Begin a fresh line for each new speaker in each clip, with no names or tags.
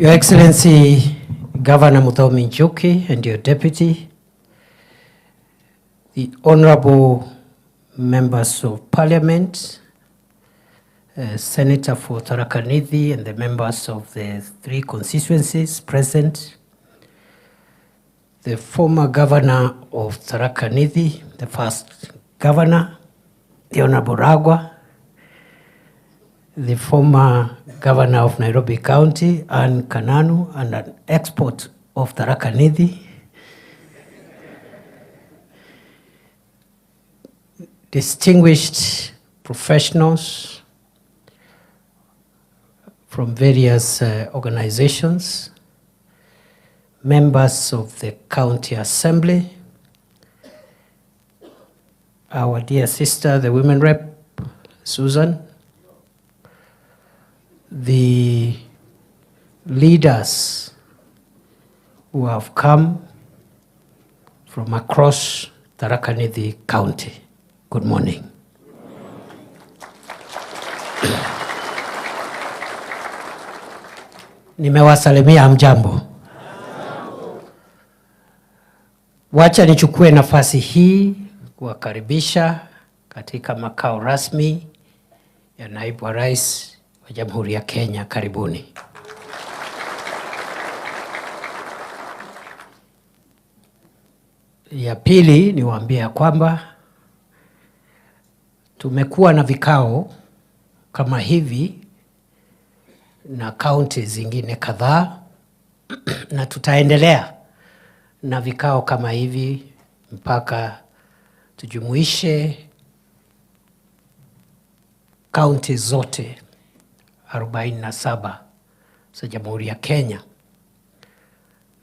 Your Excellency, Governor Mutembei and your deputy, the honorable members of parliament, Senator for Tharaka Nithi and the members of the 3 constituencies present, the former governor of Tharaka Nithi, the first governor, the Honorable Gachagua, the former governor of Nairobi County, Anne Kananu, and an expert of Tharaka Nithi, distinguished professionals from various organizations, members of the county assembly, our dear sister, the women rep, Susan, the leaders who have come from across Tharaka Nithi County. Good morning. Nimewasalimia hamjambo. Wacha nichukue nafasi hii kuwakaribisha katika makao rasmi ya naibu wa rais wa Jamhuri ya Kenya. Karibuni. Ya pili niwaambie kwamba tumekuwa na vikao kama hivi na kaunti zingine kadhaa na tutaendelea na vikao kama hivi mpaka tujumuishe kaunti zote 47 za Jamhuri ya Kenya.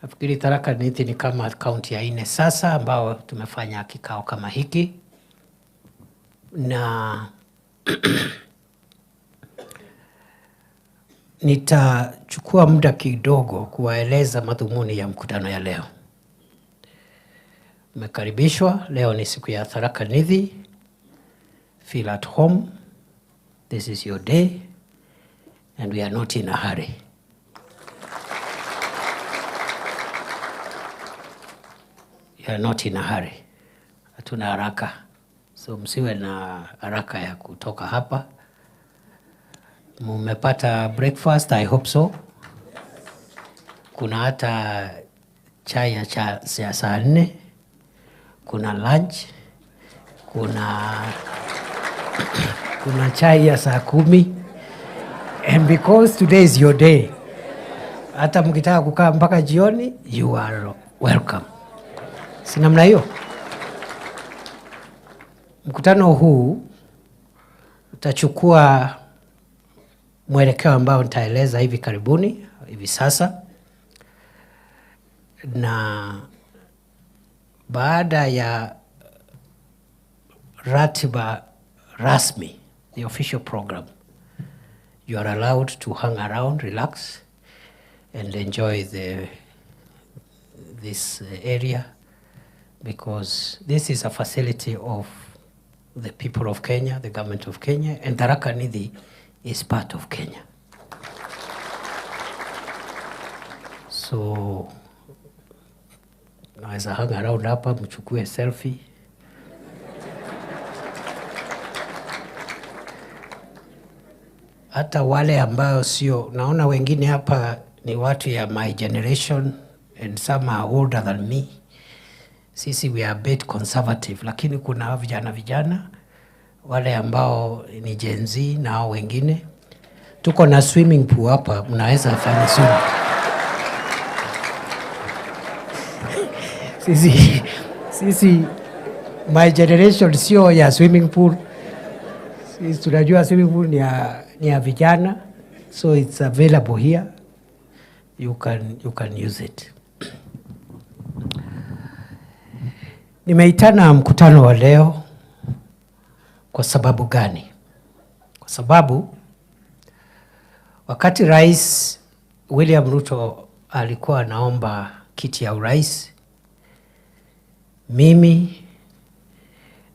Nafikiri Tharaka Nithi ni kama kaunti ya 4 sasa ambao tumefanya kikao kama hiki, na nitachukua muda kidogo kuwaeleza madhumuni ya mkutano ya leo. Mmekaribishwa. Leo ni siku ya Tharaka Nithi. Feel at home. This is your day and we are not in a hurry. We are not in a hurry. Hatuna haraka. So msiwe na haraka ya kutoka hapa. Mumepata breakfast, I hope so. Kuna hata chai ya saa 4, kuna lunch, kuna chai ya saa 10. And because today is your day, hata mkitaka kukaa mpaka jioni, you are welcome. Si namna hiyo? Mkutano huu utachukua mwelekeo ambao nitaeleza hivi karibuni, hivi sasa. Na baada ya ratiba rasmi, the official program, you are allowed to hang around, relax, and enjoy this area, because this is a facility of the people of Kenya, the government of Kenya, and Tharaka Nithi is part of Kenya. So, naweza hang around hapa, mchukue selfie. Hata wale ambao sio, naona wengine hapa ni watu ya my generation and some are older than me. Sisi we are a bit conservative, lakini kuna vijana wale ambao ni Gen Z na hao wengine. Tuko na swimming pool hapa, mnaweza fanya swimming. Sisi my generation sio ya swimming pool. Sisi tunajua swimming pool ni ya vijana, so it's available here. You can use it. Nimeitana mkutano wa leo kwa sababu gani? Kwa sababu wakati Rais William Ruto alikuwa anaomba kiti ya urais, mimi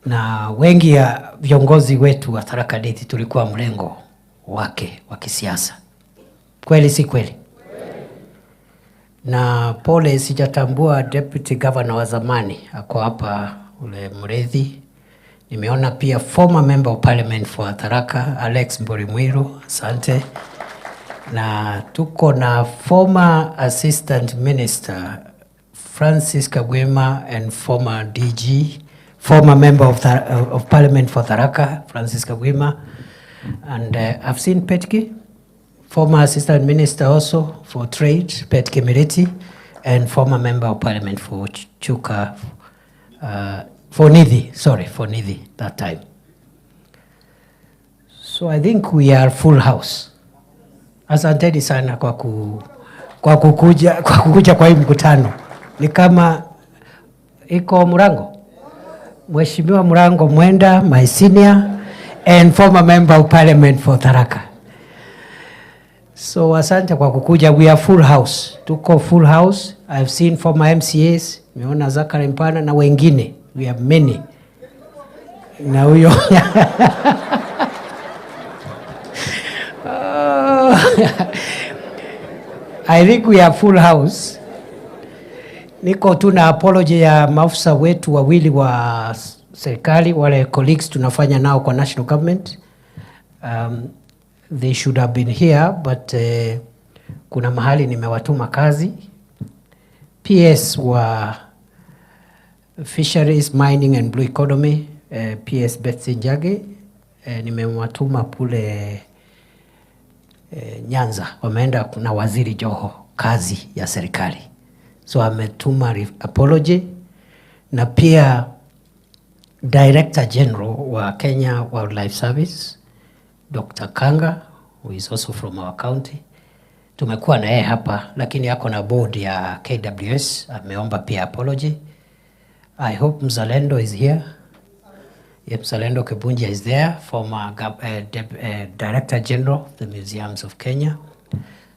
na wengi ya viongozi wetu wa Tharaka Nithi tulikuwa mlengo wake wa kisiasa. Kweli si kweli? Na pole sijatambua deputy governor wa zamani ako hapa ule Mrethi. Nimeona pia former member of parliament for Tharaka Alex Mborimwiru, asante. Na tuko na former assistant minister Francis Kagwema and former DG, former member of parliament for Tharaka Francis Kagwema. And I've seen Petke, former assistant minister also for trade, Petke Miriti, and former member of parliament for Chuka, for Nithi that time. So I think we are full house. Asanteni sana kwa kukuja kwa hii mkutano. Ni kama iko Murango. Mheshimiwa Murango Mwenda, my senior and former member of parliament for Tharaka. So asante kwa kukuja. We are full house. Tuko full house. I've seen former MCAs, nimeona Zakari Mpana na wengine. We have many. Na huyo I think we are full house. Niko tuna apology ya maafisa wetu wawili wa serikali, wale colleagues tunafanya nao kwa national government. They should have been here, but kuna mahali nimewatuma kazi. PS wa Fisheries, Mining and Blue Economy, PS Betsy Njage, nimewatuma kule Nyanza, wameenda na waziri Joho kazi ya serikali. So ametuma apology, na pia Director General wa Kenya Wildlife Service, Dr. Kanga, who is also from our county. Tumekuwa na yeye hapa, lakini yako na board ya KWS, ameomba pia apology. I hope Mzalendo is here. Yep, Mzalendo Kebunja is there, former Director General of the Museums of Kenya.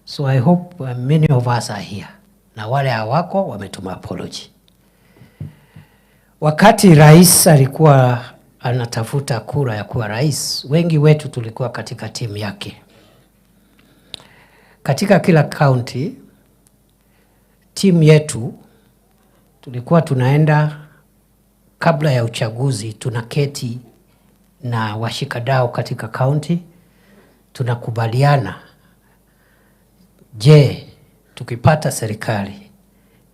So I hope many of us are here. Na wale hawako wametuma apology. Wakati rais alikuwa anatafuta kura ya kuwa rais, wengi wetu tulikuwa katika timu yake. Katika kila county, timu yetu tulikuwa tunaenda kabla ya uchaguzi, tunaketi na washikadau katika county, tunakubaliana, je, tukipata serikali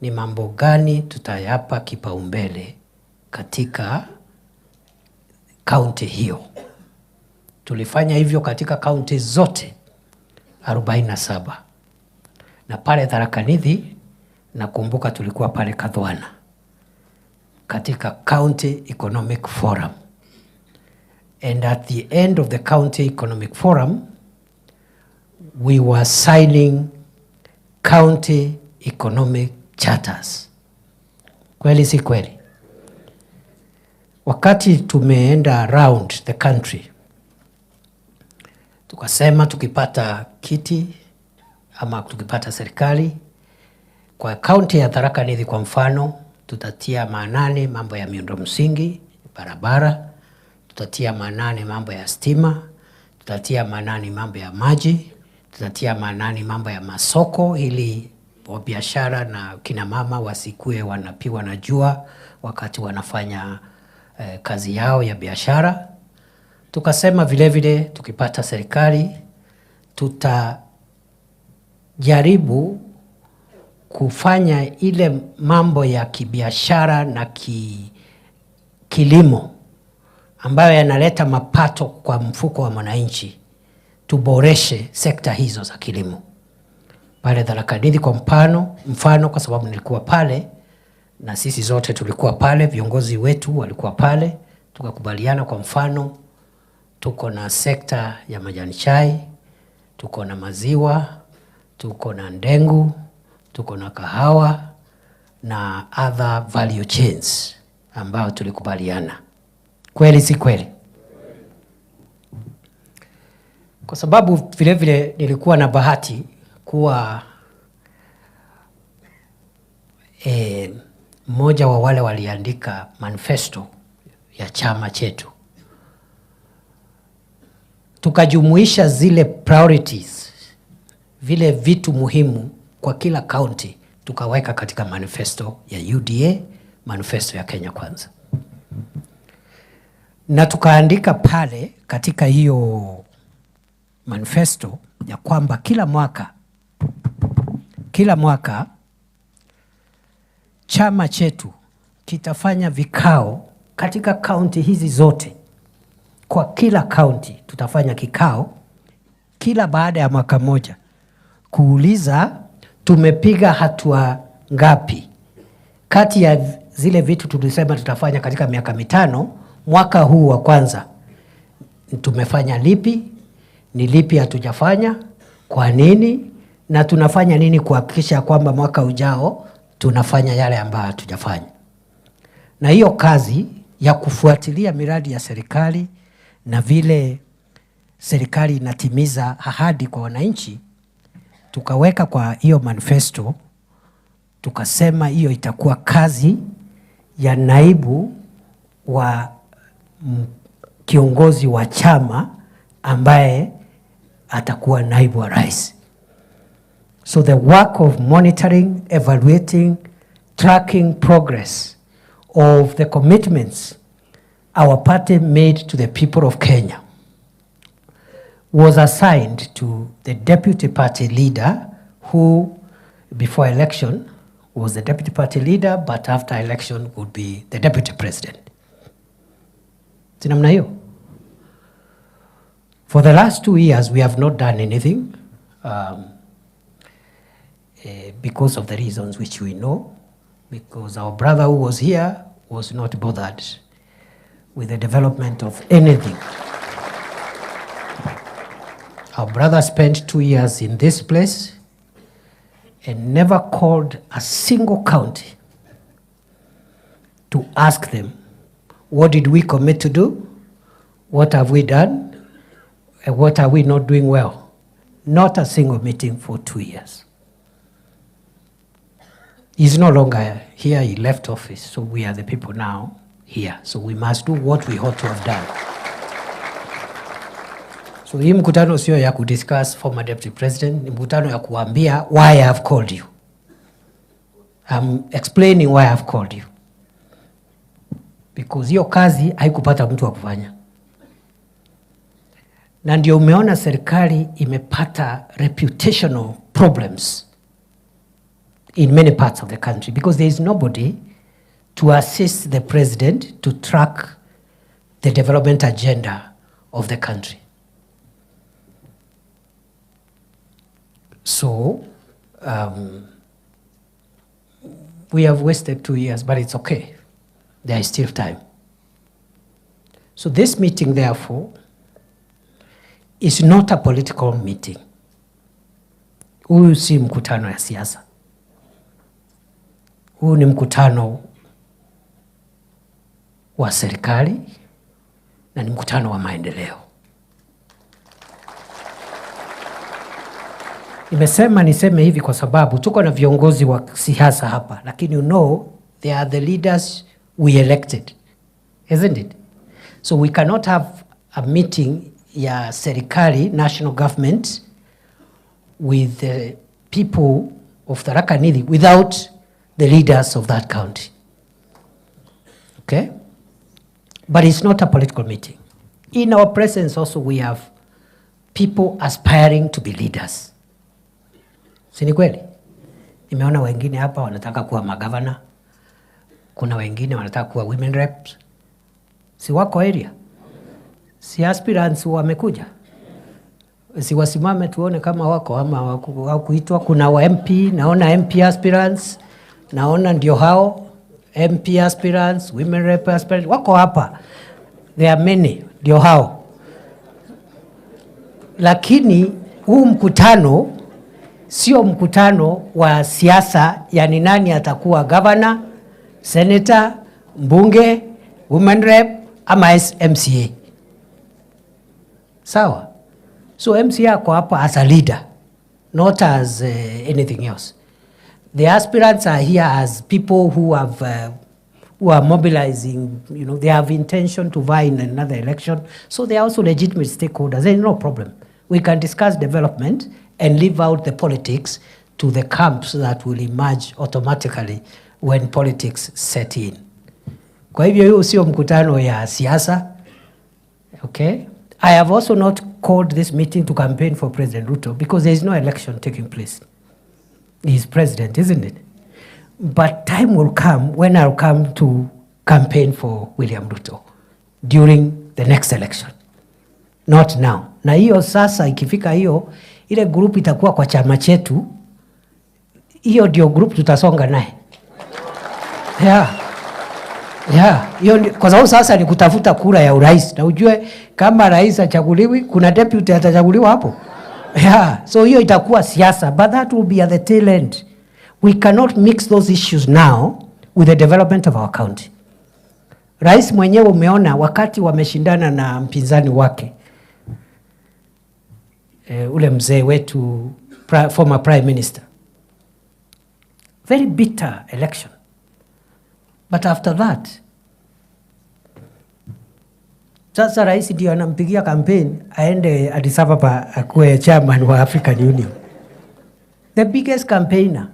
ni mambo gani tutayapa kipaumbele katika county hiyo. Tulifanya hivyo katika county zote 47. Na pale Tharaka Nithi, nakumbuka tulikuwa pale Kadhwana katika County Economic Forum. And at the end of the County Economic Forum, we were signing county economic charters. Kweli si kweli? Wakati tumeenda around the country, tukasema tukipata kiti ama tukipata serikali, kwa county ya Tharaka Nithi kwa mfano, tutatia maanani mambo ya miundo msingi, barabara, tutatia maanani mambo ya stima, tutatia maanani mambo ya maji, tutatia maanani mambo ya masoko ili biashara na kina mama wasikue wanapigwa na jua wakati wanafanya kazi yao ya biashara. Tukasema vile vile tukipata serikali tutajaribu kufanya ile mambo ya kibiashara na kilimo ambayo yanaleta mapato kwa mfuko wa mwananchi, tuboreshe sekta hizo za kilimo. Pale Tharaka Nithi kwa mfano kwa sababu nilikuwa pale na sisi zote tulikuwa pale, viongozi wetu walikuwa pale, tukakubaliana kwa mfano tuko na sekta ya majani chai, tuko na maziwa, tuko na ndengu, tuko na kahawa na other value chains ambao tulikubaliana. Kweli si kweli? Kwa sababu vile vile nilikuwa na bahati kuwa mmoja wa wale waliandika manifesto ya chama chetu. Tukajumuisha zile priorities, vile vitu muhimu kwa kila county tukaweka katika manifesto ya UDA, manifesto ya Kenya Kwanza. Na tukaandika pale katika hiyo manifesto ya kwamba kila mwaka chama chetu kitafanya vikao katika kaunti hizi zote. Kwa kila kaunti tutafanya kikao kila baada ya mwaka moja kuuliza tumepiga hatua ngapi kati ya zile vitu tulisema tutafanya katika miaka mitano. Mwaka huu wa kwanza tumefanya lipi, ni lipi hatujafanya, kwa nini, na tunafanya nini kuhakikisha kwamba mwaka ujao tunafanya yale ambayo hatujafanya. Na hiyo kazi ya kufuatilia miradi ya serikali na vile serikali inatimiza ahadi kwa wananchi, tukaweka kwa hiyo manifesto, tukasema hiyo itakuwa kazi ya naibu wa kiongozi wa chama ambaye atakuwa naibu wa rais. So the work of monitoring, evaluating, tracking progress of the commitments our party made to the people of Kenya was assigned to the deputy party leader, who before election was the deputy party leader, but after election would be the deputy president. Sinamna hiyo. For the last 2 years, we have not done anything because of the reasons which we know, because our brother who was here was not bothered with the development of anything. Our brother spent 2 years in this place and never called a single county to ask them, what did we commit to do? What have we done? And what are we not doing well? Not a single meeting for 2 years. He's no longer here, he left office, so we are the people now here. So we must do what we ought to have done. So hii mkutano sio ya kudiscuss former deputy president, ni mkutano ya kuambia why I have called you. I'm explaining why I have called you. Because hiyo kazi haikupata mtu wa kufanya. Na ndio umeona serikali imepata reputational problems in many parts of the country, because there is nobody to assist the president to track the development agenda of the country. So we have wasted 2 years, but it's okay. There is still time. So this meeting, therefore, is not a political meeting. Huu si mkutano ya siasa. Huu ni mkutano wa serikali na ni mkutano wa maendeleo. Niseme hivi kwa sababu tuko na viongozi wa siasa hapa, lakini you know they are the leaders we elected, isn't it? So we cannot have a meeting ya serikali, national government, with the people of Tharaka Nithi without the leaders of that county. Okay? But it's not a political meeting. In our presence also we have people aspiring to be leaders. Si ni kweli? Nimeona wengine hapa wanataka kuwa magavana. Kuna wengine wanataka kuwa women reps. Si wako area? Si aspirants wamekuja? Si wasimame tuone kama wako ama hawakuitwa. Kuna wa MP, naona MP aspirants, naona ndio hao MP aspirants, women rep aspirants, wako hapa. There are many, ndio hao. Lakini huu mkutano sio mkutano wa siasa, yani nani atakuwa governor, senator, mbunge, women rep ama MCA. Sawa? So MCA ako hapa as a leader, not as anything else. The aspirants are here as people who are mobilizing, you know, they have intention to vie in another election. So they are also legitimate stakeholders. There is no problem. We can discuss development and leave out the politics to the camps that will emerge automatically when politics set in. Kwa hivyo hiyo sio mkutano ya siasa. Okay? I have also not called this meeting to campaign for President Ruto because there is no election taking place. He is president, isn't it? But time will come when I'll come to campaign for William Ruto during the next election. Not now. Na hiyo sasa ikifika hiyo, ile group itakuwa kwa chama chetu, hiyo ndio group tutasonga naye. Hiyo kwa sababu sasa ni kutafuta kura ya urais. Na ujue kama rais achaguliwi, kuna deputy atachaguliwa hapo. So hiyo itakuwa siasa, but that will be at the tail end. We cannot mix those issues now with the development of our county. Rais mwenyewe umeona wakati wameshindana na mpinzani wake, ule mzee wetu, former prime minister. Very bitter election. But after that, sasa rais ndio anampigia campaign aende Addis Ababa akuwe chairman wa African Union. The biggest campaigner.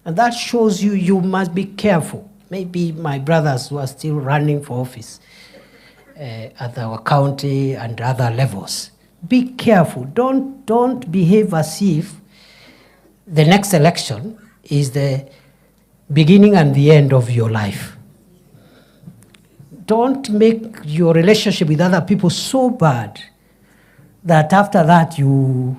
And that shows you must be careful. Maybe my brothers who are still running for office at our county and other levels. Be careful. Don't behave as if the next election is the beginning and the end of your life. Don't make your relationship with other people so bad that after that you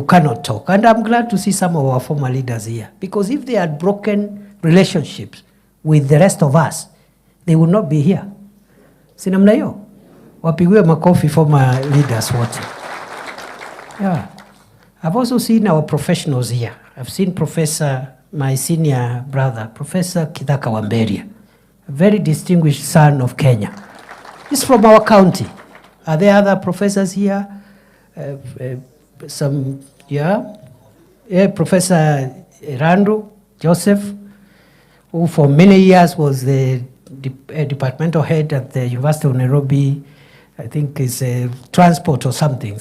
cannot talk. And I'm glad to see some of our former leaders here. Because if they had broken relationships with the rest of us, they would not be here. Sinamna hiyo? Wapigiwe makofi former leaders wote. Yeah. I've also seen our professionals here. I've seen my senior brother, Professor Kithure, a very distinguished son of Kenya. He's from our county. Are there other professors here? Professor Randu Joseph, who for many years was the departmental head at the University of Nairobi. I think is transport or something.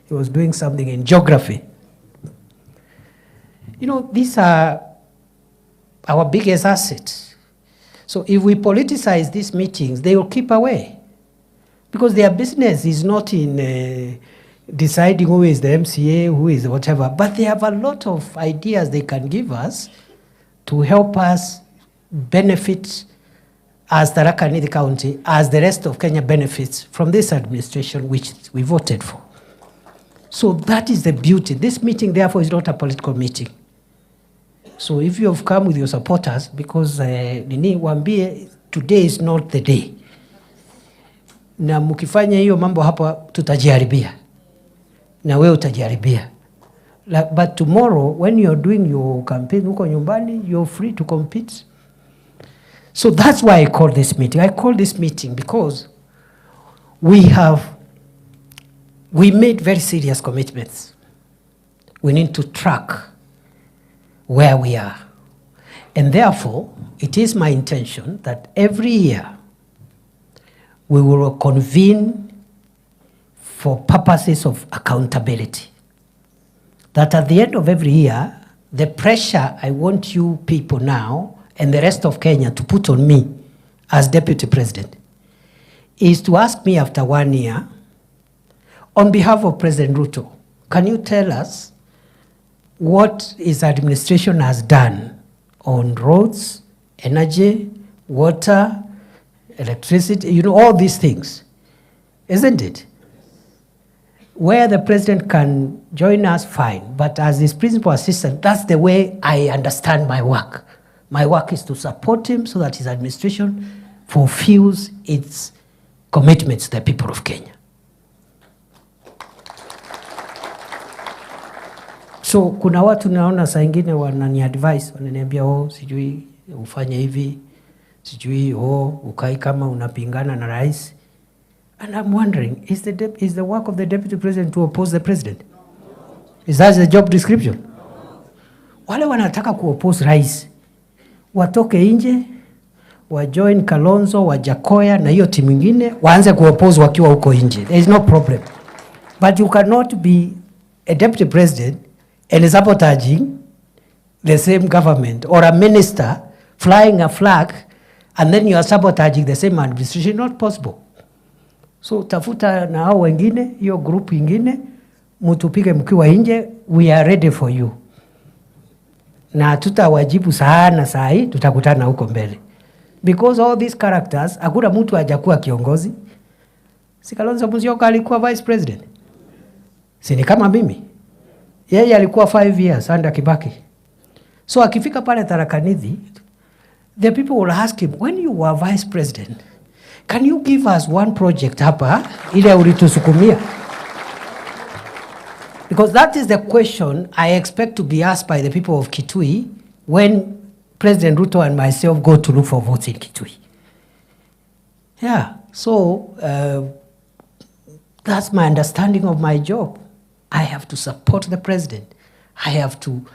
He was doing something in geography. You know, these are our biggest assets. So if we politicize these meetings, they will keep away. Because their business is not in deciding who is the MCA, who is whatever, but they have a lot of ideas they can give us to help us benefit as Tharaka Nithi County, as the rest of Kenya benefits from this administration which we voted for. So that is the beauty. This meeting, therefore, is not a political meeting. So if you have come with your supporters, because wambie, today is not the day. Na mukifanya hiyo mambo hapa, tutajiharibia. Na wewe utajiharibia. But tomorrow, when you're doing your campaign, uko nyumbani, you're free to compete. So that's why I call this meeting. I call this meeting because we made very serious commitments. We need to track where we are. And therefore, it is my intention that every year we will convene for purposes of accountability. That at the end of every year, the pressure I want you people now and the rest of Kenya to put on me as Deputy President is to ask me after 1 year, on behalf of President Ruto, can you tell us what his administration has done on roads, energy, water, electricity, all these things, isn't it? Where the president can join us, fine. But as his principal assistant, that's the way I understand my work. My work is to support him so that his administration fulfills its commitments to the people of Kenya. So kuna watu naona saa ingine wanani advice, wananiambia sijui ufanye hivi, sijui ukai kama unapingana na rais. And I'm wondering, is the work of the deputy president to oppose the president? Is that the job description? Wale wanataka kuoppose rais, watoke nje, wajoin Kalonzo, Wajakoya na hiyo timu nyingine, waanze kuoppose wakiwa huko nje. There is no problem. But you cannot be a deputy president and sabotaging the same government, or a minister flying a flag and then you are sabotaging the same administration, not possible. So tafuta na hao wengine, hiyo group ingine, mutupige mkiwa nje, we are ready for you. Na tutawajibu sana saa hii, tutakutana huko mbele. Because all these characters, hakuna mtu hajakuwa kiongozi. Si Kalonzo Musyoka alikuwa vice president? Si ni kama mimi? Yeye alikuwa 5 years under Kibaki. So akifika pale Tharaka Nithi, the people will ask him, when you were vice president, can you give us one project hapa ile ulitusukumia? Because that is the question I expect to be asked by the people of Kithure when President Ruto and myself go to look for votes in Kithure. Yeah, so that's my understanding of my job. I have to support the president. I have to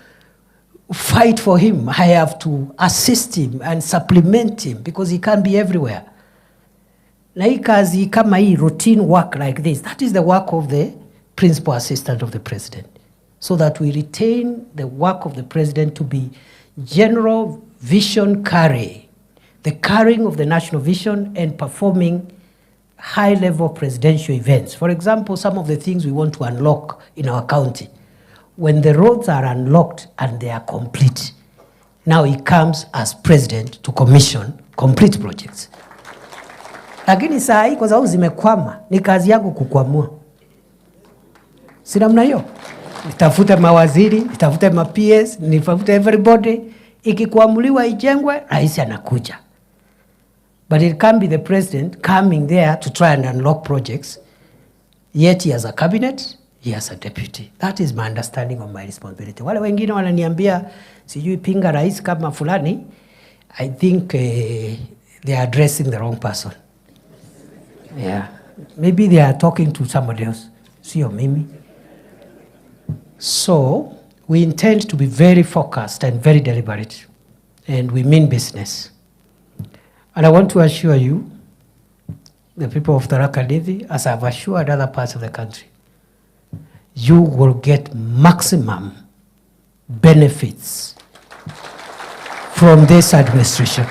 fight for him. I have to assist him and supplement him because he can't be everywhere. Na hii kazi kama hii routine work like this, that is the work of the principal assistant of the president, so that we retain the work of the president to be general vision carrying, the carrying of the national vision and performing high-level presidential events. For example, some of the things we want to unlock in our county. When the roads are unlocked and they are complete, now he comes as president to commission complete projects. Lakini saa hii kwa sababu zimekwama, ni kazi yangu kukwamua. Si namna hiyo? Nitafute mawaziri, nitafute ma-PS, nitafute everybody. Ikikwamuliwa ijengwe, rais anakuja. But it can't be the president coming there to try and unlock projects. Yet he has a cabinet, he has a deputy. That is my understanding of my responsibility. Wale wengine wananiambia sijui pinga rais kama fulani, I think they are addressing the wrong person. Yeah. Maybe they are talking to somebody else. Sio mimi. So, we intend to be very focused and very deliberate. And we mean business. And I want to assure you, the people of Tharaka Nithi, as I've assured other parts of the country, you will get maximum benefits from this administration.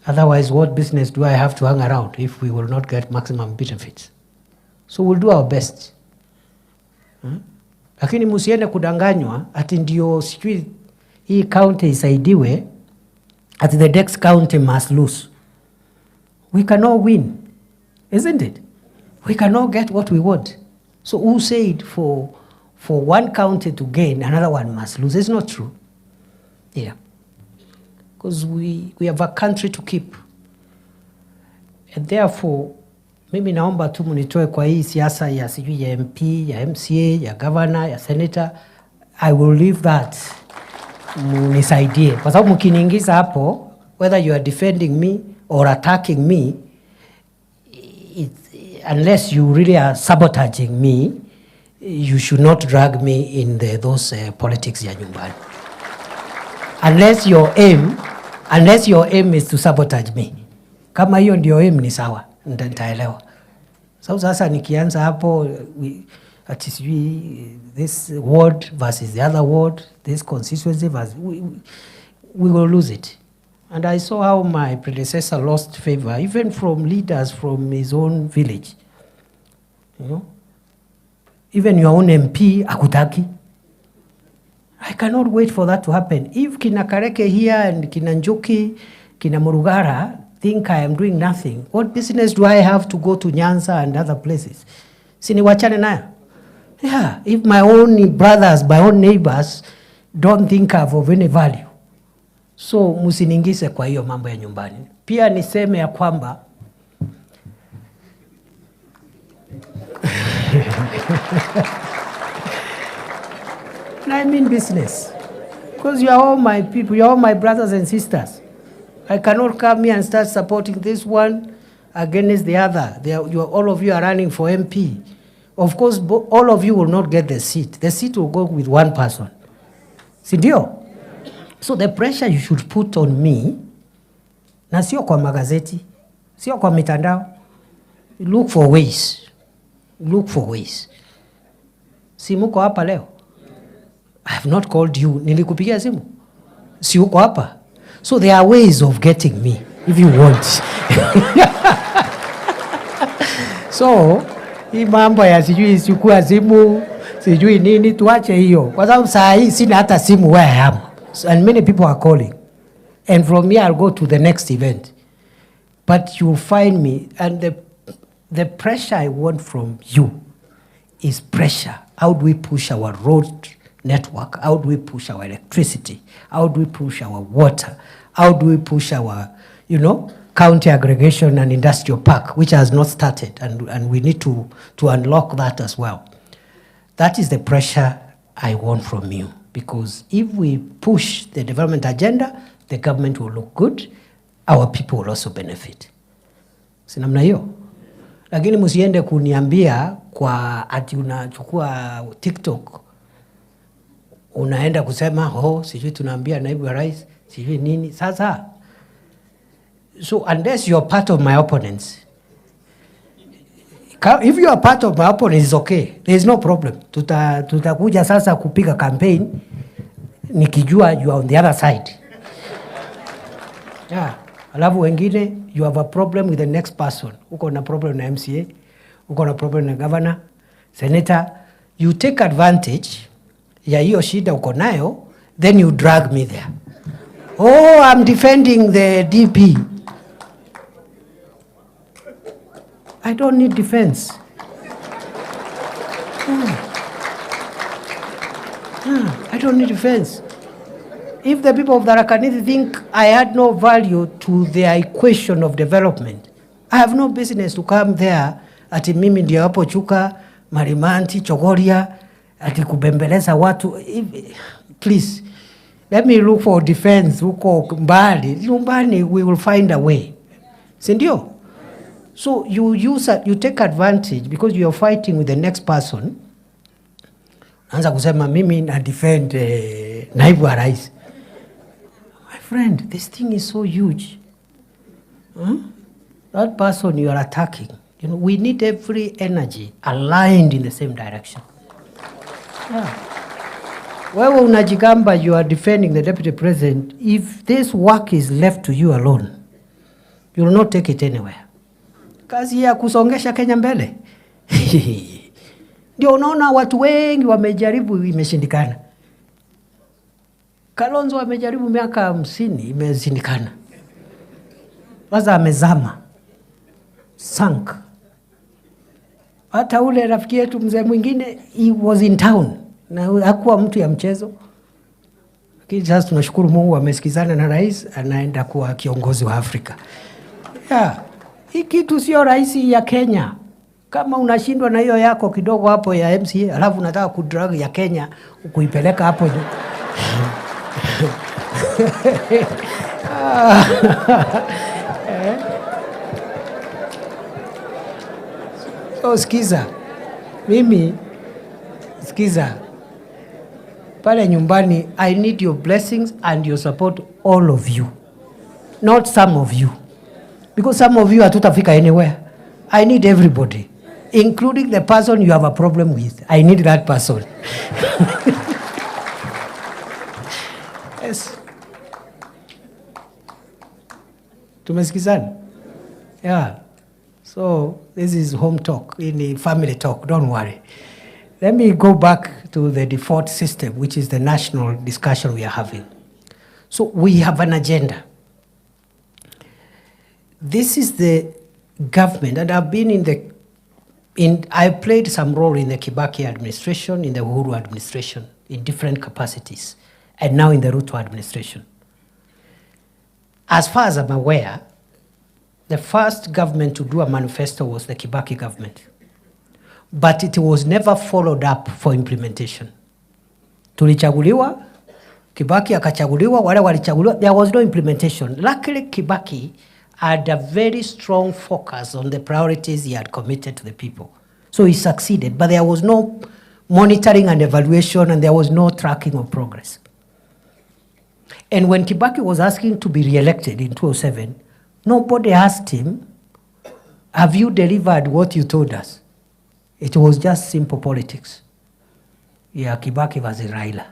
Otherwise, what business do I have to hang around if we will not get maximum benefits? So we'll do our best. Lakini musiende kudanganywa ati ndio sijui hii county isaidiwe, ati the next county must lose. We cannot win, isn't it? We cannot get what we want. So who said for one county to gain, another one must lose? It's not true. Yeah. Because we have a country to keep. And therefore, mimi naomba tu munitoe kwa hii siasa ya sijui ya MP, ya MCA, ya governor, ya senator. I will leave that. Munisaidie. Kwa sababu mkiniingiza hapo, whether you are defending me or attacking me, unless you really are sabotaging me, you should not drag me in those politics ya nyumbani. Unless your aim is to sabotage me. Kama hiyo ndio aim ni sawa, nitaelewa. So sasa nikianza hapo, ati sijui this ward versus the other ward, this constituency versus, we will lose it. And I saw how my predecessor lost favor, even from leaders from his own village. You know? Even your own MP, akutaki. I cannot wait for that to happen. If kina Kareke here and kina Njuki, kina Murugara think I am doing nothing, what business do I have to go to Nyanza and other places? Sini wachane nayo. Yeah, if my own brothers, my own neighbors don't think I have of any value. So musiningise kwa hiyo mambo ya nyumbani. Pia niseme ya kwamba I mean business. Because you are all my people, you are all my brothers and sisters. I cannot come here and start supporting this one against the other. All of you are running for MP. Of course, all of you will not get the seat. The seat will go with one person. Sindio? So the pressure you should put on me, na sio kwa magazeti, sio kwa mitandao, look for ways. Look for ways. Si muko hapa leo? I have not called you. Nilikupigia simu? Si uko hapa? So there are ways of getting me if you want. So hii mambo ya sijui chukua simu, sijui nini, tuache hiyo. Kwa sababu saa hii sina hata simu where I am. And many people are calling. And from here I'll go to the next event. But you'll find me, and the pressure I want from you is pressure. How do we push our road network? How do we push our electricity? How do we push our water? How do we push our, county aggregation and industrial park, which has not started, and we need to unlock that as well. That is the pressure I want from you, because if we push the development agenda, the government will look good, our people will also benefit. Si namna hiyo? Lakini msiende kuniambia kwa ati unachukua TikTok, unaenda kusema, sijui tunaambia naibu wa rais, sijui nini. Sasa, so unless you're part of my opponents, if you are part of my opponents, it's okay. There is no problem. Tutakuja sasa kupiga campaign, nikijua you are on the other side. Yeah. Alafu wengine, you have a problem with the next person. Uko na problem na MCA, uko na problem na governor, senator. You take advantage ya hiyo shida uko nayo, then you drag me there. I'm defending the DP. I don't need defense. I don't need defense. If the people of Tharaka think I had no value to their equation of development, I have no business to come there ati mimi ndio hapo Chuka, Marimanti, Chogoria, ati kubembeleza watu. Please, let me look for defense huko mbali. Nyumbani we will find a way. Sindio? So you take advantage because you are fighting with the next person. Anza kusema mimi na defend naibu wa rais. My friend, this thing is so huge. That person you are attacking, we need every energy aligned in the same direction. Yeah. Wewe unajigamba you are defending the deputy president. If this work is left to you alone, you will not take it anywhere. Kazi ya kusongesha Kenya mbele. Ndio unaona watu wengi wamejaribu imeshindikana. Kalonzo amejaribu miaka 50 imeshindikana. Sasa amezama. Sank. Hata ule rafiki yetu mzee mwingine, he was in town. Na hakuwa mtu ya mchezo. Lakini sasa tunashukuru Mungu amesikizana na rais, anaenda kuwa kiongozi wa Afrika. Yeah. Hii kitu sio rahisi ya Kenya. Kama unashindwa na hiyo yako kidogo hapo ya MCA, alafu unataka kudrag ya Kenya kuipeleka hapo juu. So sikiza. Sikiza. Pale nyumbani, I need your blessings and your support, all of you. Not some of you. Because some of you hatutafika anywhere. I need everybody, including the person you have a problem with. I need that person. Yes. Tumesikizana? Yeah. So this is home talk, in family talk, don't worry. Let me go back to the default system, which is the national discussion we are having. So we have an agenda. This is the government, and I've been I played some role in the Kibaki administration, in the Uhuru administration, in different capacities, and now in the Ruto administration. As far as I'm aware, the first government to do a manifesto was the Kibaki government. But it was never followed up for implementation. Tulichaguliwa, Kibaki akachaguliwa, wale walichaguliwa, there was no implementation. Luckily, Kibaki had a very strong focus on the priorities he had committed to the people. So he succeeded, but there was no monitoring and evaluation, and there was no tracking of progress. And when Kibaki was asking to be re-elected in 2007, nobody asked him, have you delivered what you told us? It was just simple politics. ya Kibaki versus Raila.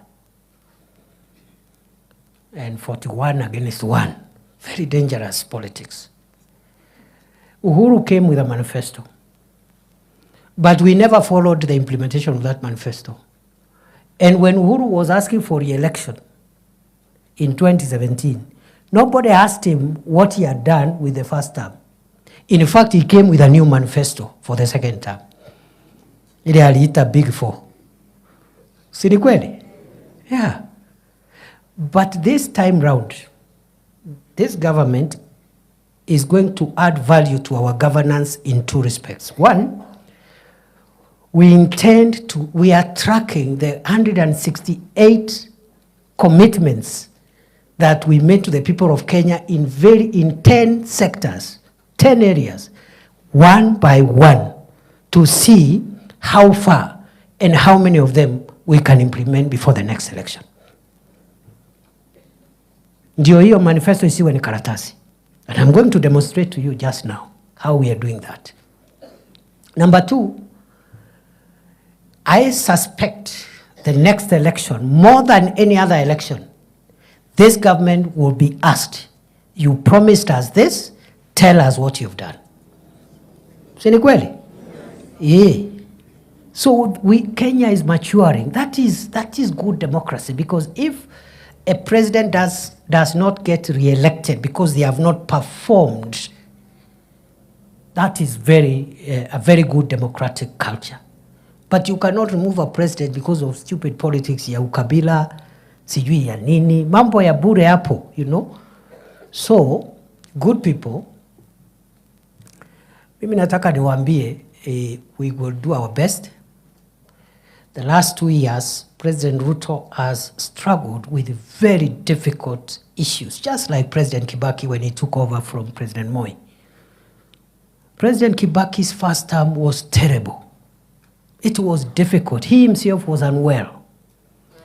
And 41 against 1. Very dangerous politics. Uhuru came with a manifesto. But we never followed the implementation of that manifesto. And when Uhuru was asking for re-election in 2017, nobody asked him what he had done with the first term. In fact, he came with a new manifesto for the second term. Ile aliita Big Four. Si ni kweli? Yeah. But this time round, this government is going to add value to our governance in two respects. One, we are tracking the 168 commitments that we made to the people of Kenya in 10 sectors, 10 areas, one by one, to see how far and how many of them we can implement before the next election. Ndio hiyo manifesto isiwe ni karatasi. And I'm going to demonstrate to you just now how we are doing that. Number two, I suspect the next election, more than any other election, this government will be asked, you promised us this, tell us what you've done. Si ni kweli? Yeah. So Kenya is maturing. That is good democracy, because if a president does not get re-elected because they have not performed, that is a very good democratic culture. But you cannot remove a president because of stupid politics ya ukabila, sijui ya nini, mambo ya bure hapo, you know. So, good people, mimi nataka niwaambie, we will do our best. The last 2 years, President Ruto has struggled with very difficult issues, just like President Kibaki when he took over from President Moi. President Kibaki's first term was terrible. It was difficult. He himself was unwell.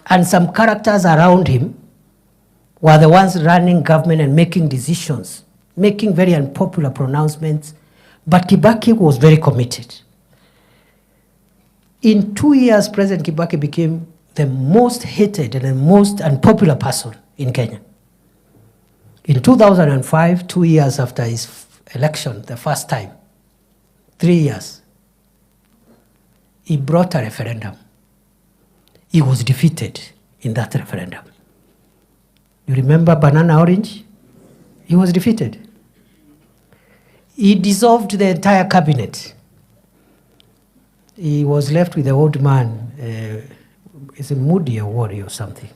And some characters around him were the ones running government and making decisions, making very unpopular pronouncements. But Kibaki was very committed. In 2 years, President Kibaki became the most hated and the most unpopular person in Kenya. In 2005, 2 years after his election, the first time, 3 years, he brought a referendum. He was defeated in that referendum. You remember Banana Orange? He was defeated. He dissolved the entire cabinet. He was left with the old man, is a Moody Award or something.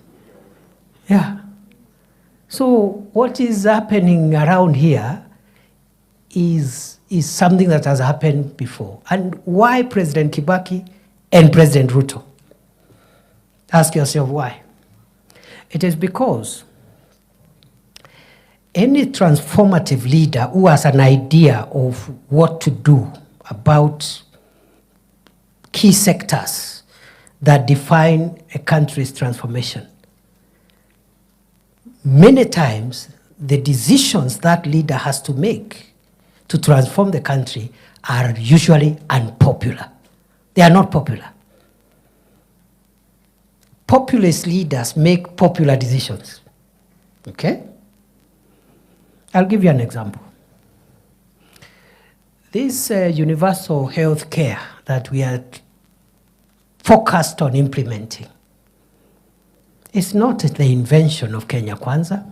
Yeah. So what is happening around here is something that has happened before. And why President Kibaki and President Ruto? Ask yourself why. It is because any transformative leader who has an idea of what to do about key sectors that define a country's transformation, many times the decisions that leader has to make to transform the country are usually unpopular. They are not popular. Populist leaders make popular decisions. Okay? I'll give you an example. This universal health care that we are focused on implementing is not the invention of Kenya Kwanza.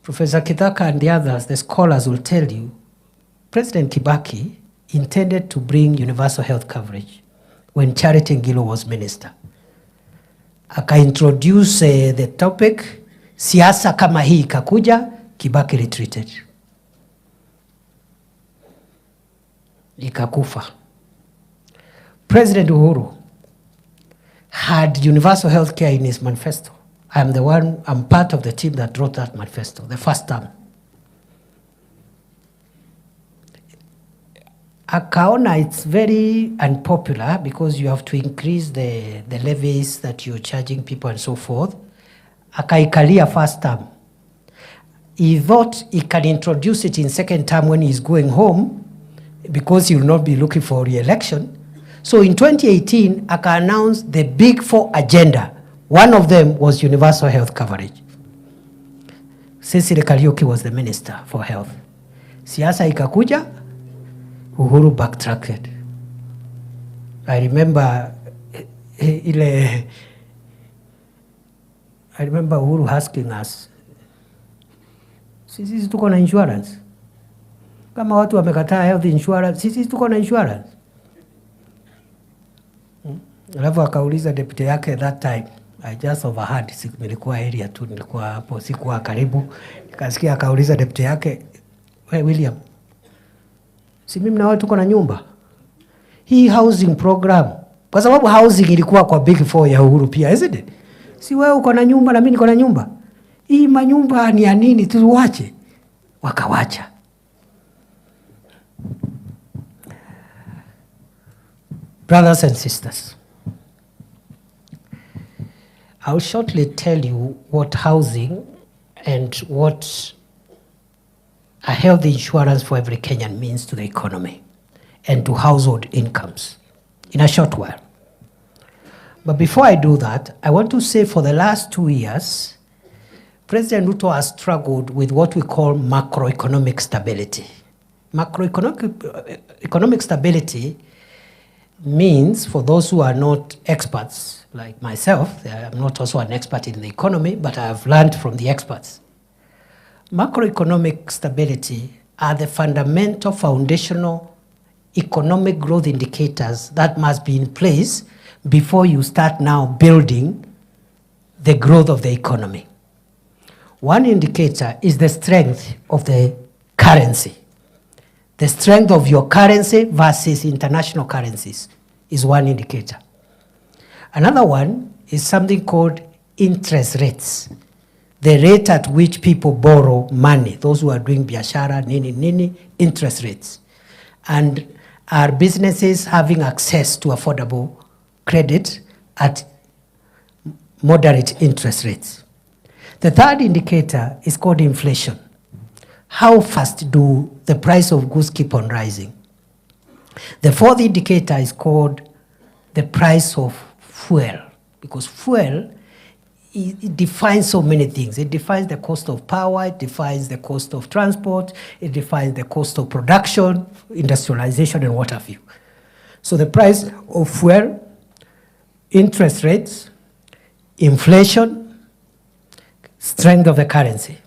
Professor Kithure and the others, the scholars, will tell you, President Kibaki intended to bring universal health coverage when Charity Ngilo was minister. Aka-introduce the topic, siasa kama hii ikakuja, Kibaki retreated. Ikakufa. President Uhuru had universal health care in his manifesto. I'm part of the team that wrote that manifesto, the first term. Akaona it's very unpopular because you have to increase the levies that you're charging people and so forth. Akaikalia first term. He thought he can introduce it in second term when he's going home because he will not be looking for re-election. So in 2018, aka announced the big 4 agenda. One of them was universal health coverage. Cecily Kariuki was the minister for health. Siasa ikakuja, Uhuru backtracked. I remember Uhuru asking us, sisi tuko na insurance? Kama watu wamekataa health insurance, sisi tuko na insurance? Alafu akauliza deputy yake that time, I just overheard, nilikuwa area tu, nilikuwa hapo, sikuwa karibu. Nikasikia akauliza deputy yake, "Hey William, si mimi na wewe tuko na nyumba? Hii housing program," kwa sababu housing ilikuwa kwa big 4 ya Uhuru pia, isn't it? Si wewe uko na nyumba na mimi niko na nyumba. Hii manyumba ni ya nini, tuwache? Wakawacha. Brothers and sisters, I'll shortly tell you what housing and what a health insurance for every Kenyan means to the economy and to household incomes in a short while. But before I do that, I want to say for the last 2 years, President Ruto has struggled with what we call macroeconomic stability. Macroeconomic stability means, for those who are not experts like myself, I'm not also an expert in the economy, but I have learned from the experts. Macroeconomic stability are the fundamental foundational economic growth indicators that must be in place before you start now building the growth of the economy. One indicator is the strength of the currency. The strength of your currency versus international currencies is one indicator. Another one is something called interest rates. The rate at which people borrow money, those who are doing biashara, nini, interest rates. And are businesses having access to affordable credit at moderate interest rates? The third indicator is called inflation. How fast do the price of goods keep on rising? The fourth indicator is called the price of fuel, because fuel, it defines so many things. It defines the cost of power, it defines the cost of transport, it defines the cost of production, industrialization, and what have you. So the price of fuel, interest rates, inflation, strength of the currency,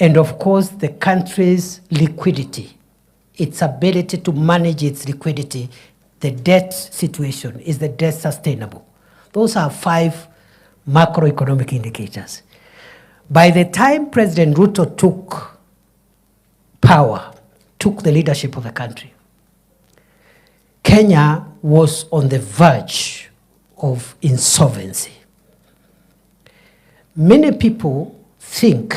and of course the country's liquidity, its ability to manage its liquidity. The debt situation, is the debt sustainable? Those are 5 macroeconomic indicators. By the time President Ruto took power, took the leadership of the country, Kenya was on the verge of insolvency. Many people think,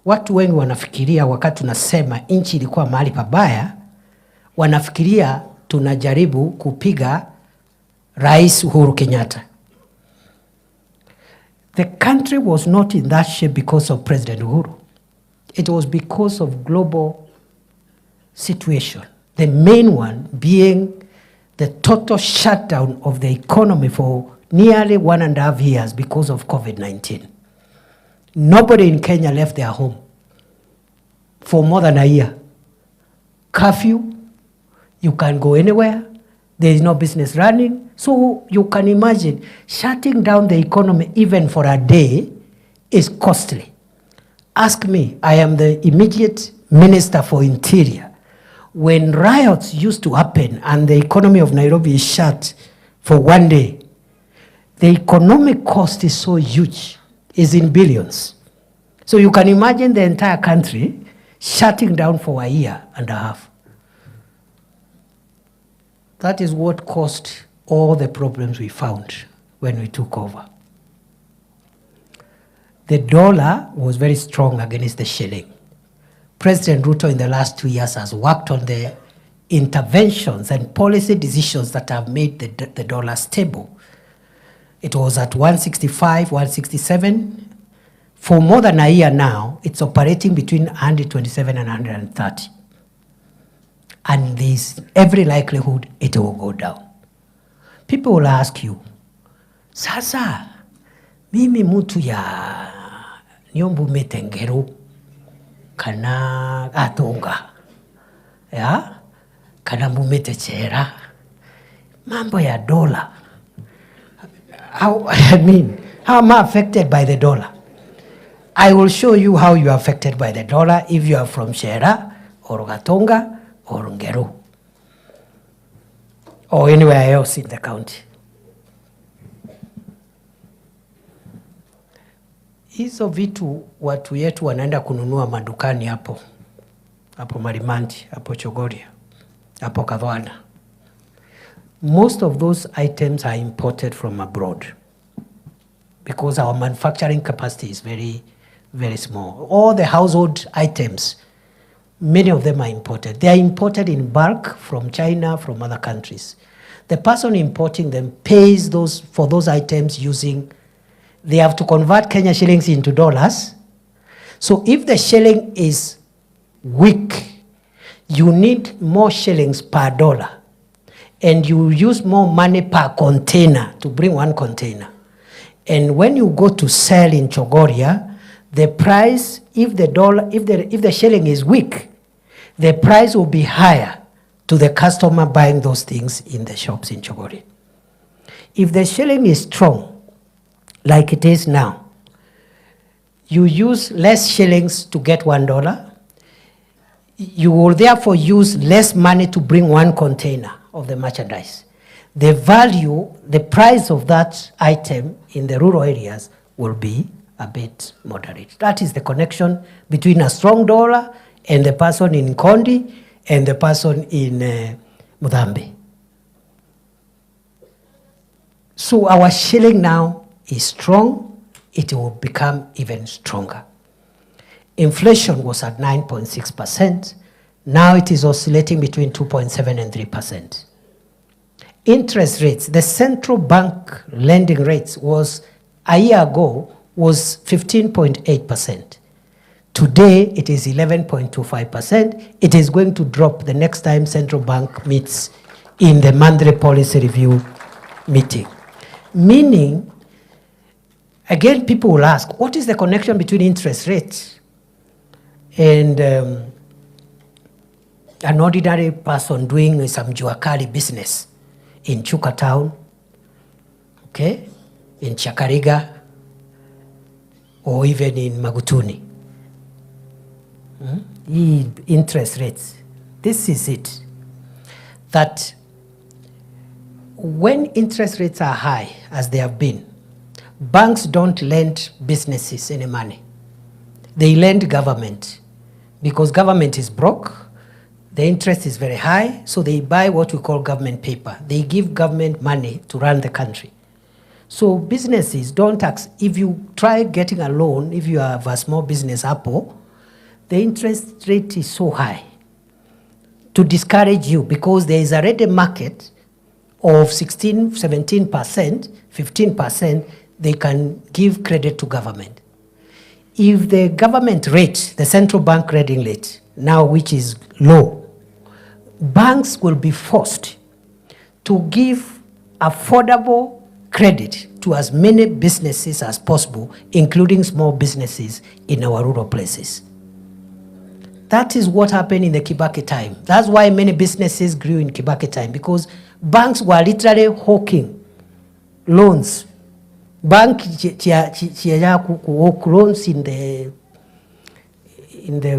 watu wengi wanafikiria wakati tunasema nchi ilikuwa mahali pabaya, wanafikiria tunajaribu kupiga Rais Uhuru Kenyatta. The country was not in that shape because of President Uhuru. It was because of global situation. The main one being the total shutdown of the economy for nearly 1.5 years because of COVID-19. Nobody in Kenya left their home for more than a year. Curfew, you can't go anywhere. There is no business running. So you can imagine shutting down the economy even for a day is costly. Ask me, I am the immediate Minister for Interior. When riots used to happen and the economy of Nairobi is shut for one day, the economic cost is so huge, is in billions. So you can imagine the entire country shutting down for 1.5 years. That is what caused all the problems we found when we took over. The dollar was very strong against the shilling. President Ruto in the last 2 years has worked on the interventions and policy decisions that have made the dollar stable. It was at 165, 167. For more than a year now, it's operating between 127 and 130. and there's every likelihood it will go down. People will ask you, sasa, mimi mtu ya nyombu metengero kana atonga, ya? Kana mumete chera, mambo ya dollar. How am I affected by the dollar? I will show you how you are affected by the dollar if you are from Shera or Gatonga or Ngeru or anywhere else in the county. Hizo vitu watu yetu wanaenda kununua madukani hapo Marimanti, hapo Chogoria, hapo Kadhwana. Most of those items are imported from abroad because our manufacturing capacity is very, very small. All the household items, many of them are imported. They are imported in bulk from China, from other countries. The person importing them pays for those items using, they have to convert Kenya shillings into dollars. So if the shilling is weak, you need more shillings per dollar. And you use more money per container to bring one container. And when you go to sell in Chogoria, the price, if the shilling is weak, the price will be higher to the customer buying those things in the shops in Chogoria. If the shilling is strong, like it is now, you use less shillings to get $1. You will therefore use less money to bring one container of the merchandise. The value, the price of that item in the rural areas will be a bit moderate. That is the connection between a strong dollar and the person in Kondi and the person in Mutembei. So our shilling now is strong. It will become even stronger. Inflation was at 9.6%. Now it is oscillating between 2.7 and 3%. Interest rates, the central bank lending rates was, a year ago, was 15.8%. Today, it is 11.25%. It is going to drop the next time central bank meets in the monthly policy review meeting. Meaning, again, people will ask, what is the connection between interest rates and an ordinary person doing some juakali business in Chuka town, okay, in Chakariga, or even in Magutuni? Interest rates. This is it. That when interest rates are high, as they have been, banks don't lend businesses any money. They lend government because government is broke. The interest is very high, so they buy what we call government paper. They give government money to run the country. So businesses don't tax. If you try getting a loan, if you have a small business, Apple, the interest rate is so high to discourage you because there is already a market of 16, 17%, 15%, they can give credit to government. If the government rate, the central bank rating rate, now which is low, banks will be forced to give affordable credit to as many businesses as possible, including small businesses in our rural places. That is what happened in the Kibaki time. That's why many businesses grew in Kibaki time, because banks were literally hawking loans. Bank loans in the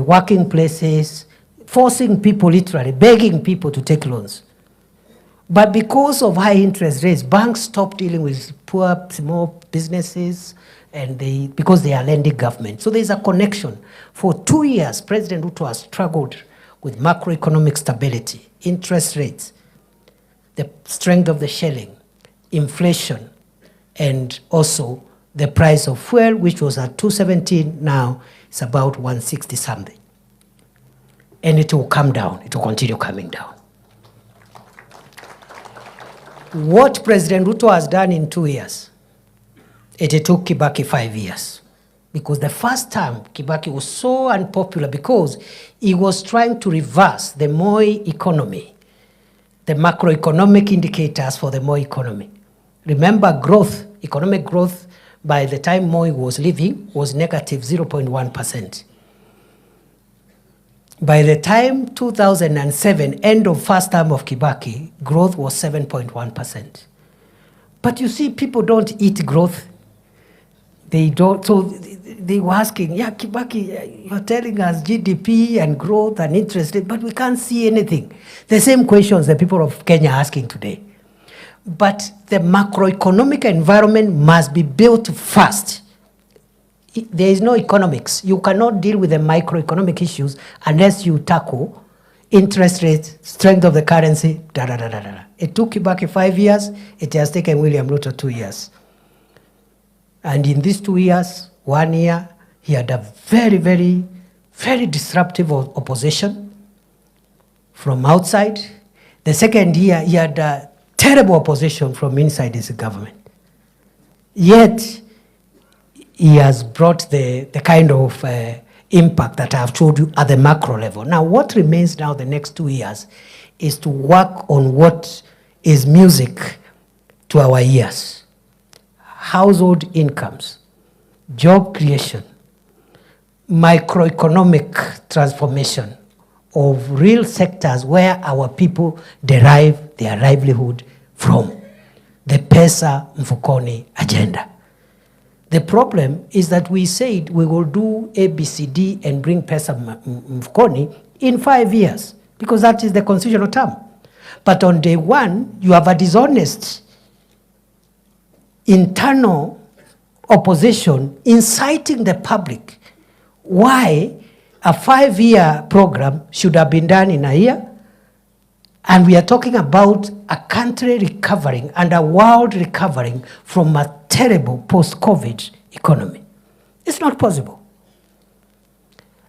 working places, forcing people, literally begging people to take loans. But because of high interest rates, banks stopped dealing with poor small businesses, and because they are lending government. So there's a connection. For 2 years, President Ruto has struggled with macroeconomic stability, interest rates, the strength of the shilling, inflation, and also the price of fuel, which was at 217, now it's about 160 something. And it will come down, it will continue coming down. What President Ruto has done in 2 years, it took Kibaki 5 years. Because the first time Kibaki was so unpopular because he was trying to reverse the Moi economy, the macroeconomic indicators for the Moi economy. Remember growth, economic growth by the time Moi was leaving was negative 0.1%. By the time 2007, end of first term of Kibaki, growth was 7.1%. But you see, people don't eat growth. They don't, so they were asking, yeah, Kibaki, you're telling us GDP and growth and interest rate, but we can't see anything. The same questions the people of Kenya are asking today. But the macroeconomic environment must be built first. There is no economics. You cannot deal with the microeconomic issues unless you tackle interest rates, strength of the currency, da-da-da-da-da. It took Kibaki 5 years. It has taken William Ruto 2 years. And in these 2 years, 1 year, he had a very, very, very disruptive opposition from outside. The second year, he had a terrible opposition from inside his government. Yet, he has brought the kind of impact that I have told you at the macro level. Now, what remains now the next 2 years is to work on what is music to our ears. Household incomes, job creation, microeconomic transformation of real sectors where our people derive their livelihood from. The Pesa Mfukoni agenda. The problem is that we said we will do ABCD and bring Pesa Mfukoni in 5 years, because that is the constitutional term. But on day one, you have a dishonest internal opposition inciting the public why a 5-year program should have been done in a year. And we are talking about a country recovering and a world recovering from a terrible post-COVID economy. It's not possible.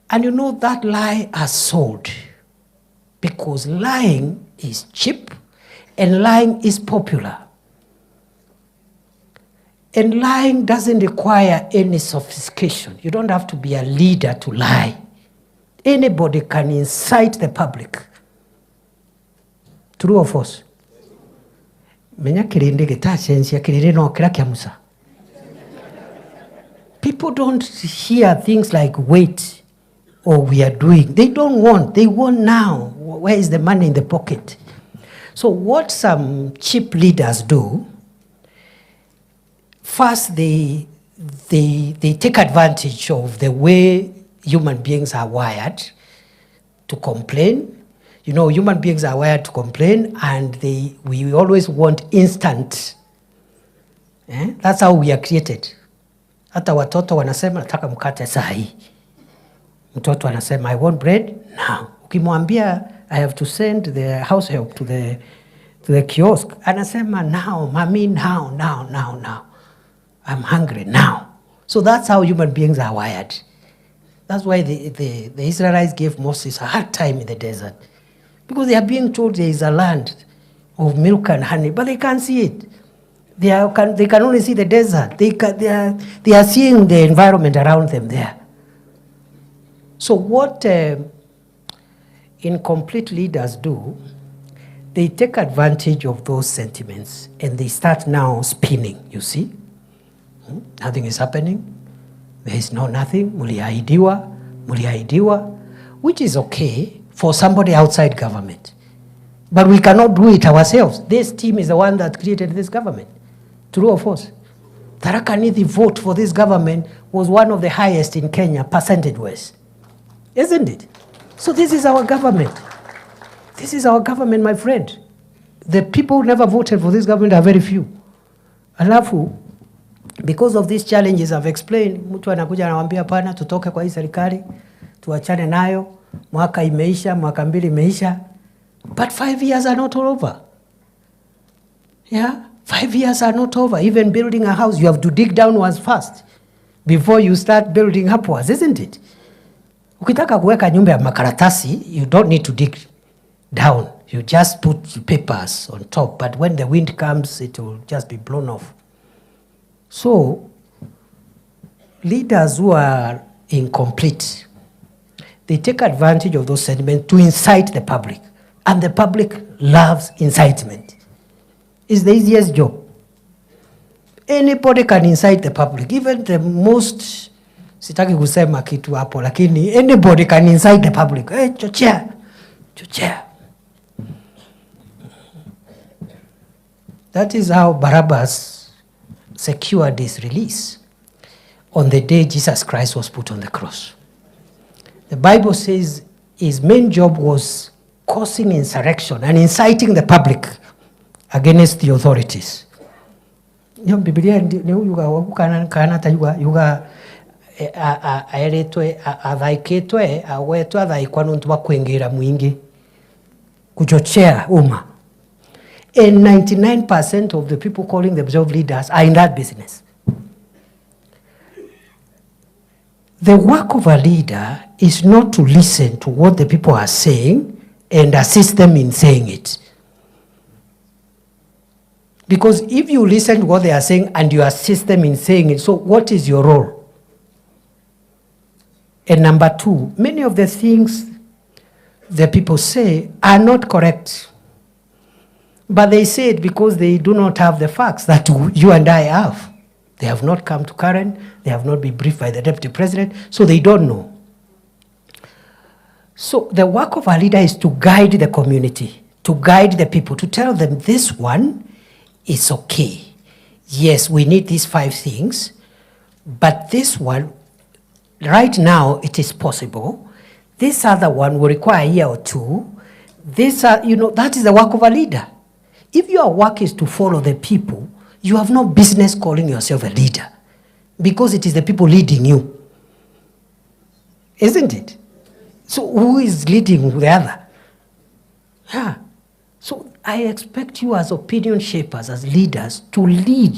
And you know that lie has sold, because lying is cheap and lying is popular. And lying doesn't require any sophistication. You don't have to be a leader to lie. Anybody can incite the public. True or false? People don't hear things like wait or we are doing. They don't want. They want now. Where is the money in the pocket? So what some cheap leaders do, first they take advantage of the way human beings are wired to complain. You know, human beings are wired to complain, and we always want instant. That's how we are created. Hata watoto wanasema nataka mkate saa hii. Mtoto anasema I want bread now. Ukimwambia I have to send the house help to the kiosk, anasema now, mommy, now. I'm hungry now. So that's how human beings are wired. That's why the Israelites gave Moses a hard time in the desert. Because they are being told there is a land of milk and honey, but they can't see it. They can only see the desert. They are seeing the environment around them there. So what incomplete leaders do, they take advantage of those sentiments and they start now spinning, you see. Nothing is happening. There is nothing. Muliahidiwa, which is okay for somebody outside government. But we cannot do it ourselves. This team is the one that created this government. True or false? Tharaka Nithi vote for this government was one of the highest in Kenya, percentage-wise. Isn't it? So this is our government. This is our government, my friend. The people who never voted for this government are very few. Alafu, because of these challenges I've explained, mtu anakuja anawambia pana tutoke kwa hii serikali, tuachane nayo, mwaka imeisha, mwaka mbili imeisha. But 5 years are not all over. Yeah? 5 years are not over. Even building a house, you have to dig downwards first before you start building upwards, isn't it? Ukitaka kuweka nyumba ya makaratasi, you don't need to dig down. You just put papers on top. But when the wind comes, it will just be blown off. So, leaders who are incomplete, they take advantage of those sentiments to incite the public. And the public loves incitement. It's the easiest job. Anybody can incite the public, even the most, sitaki kusema kitu hapo, lakini anybody can incite the public. Hey, chochea, chochea. That is how Barabbas secured his release on the day Jesus Christ was put on the cross. The Bible says his main job was causing insurrection and inciting the public against the authorities. Biblia yuga aeretwe athaikitwe awetwe athaikwa nuntu wa kwingira mwingi kuchochea umma. And 99% of the people calling themselves leaders are in that business. The work of a leader is not to listen to what the people are saying and assist them in saying it. Because if you listen to what they are saying and you assist them in saying it, so what is your role? And number two, many of the things the people say are not correct. But they say it because they do not have the facts that you and I have. They have not come to current, they have not been briefed by the deputy president, so they don't know. So the work of a leader is to guide the community, to guide the people, to tell them this one is okay. Yes, we need these 5 things, but this one, right now it is possible. This other one will require a year or 2. This, that is the work of a leader. If your work is to follow the people, you have no business calling yourself a leader because it is the people leading you. Isn't it? So who is leading the other? Yeah. So I expect you as opinion shapers, as leaders, to lead.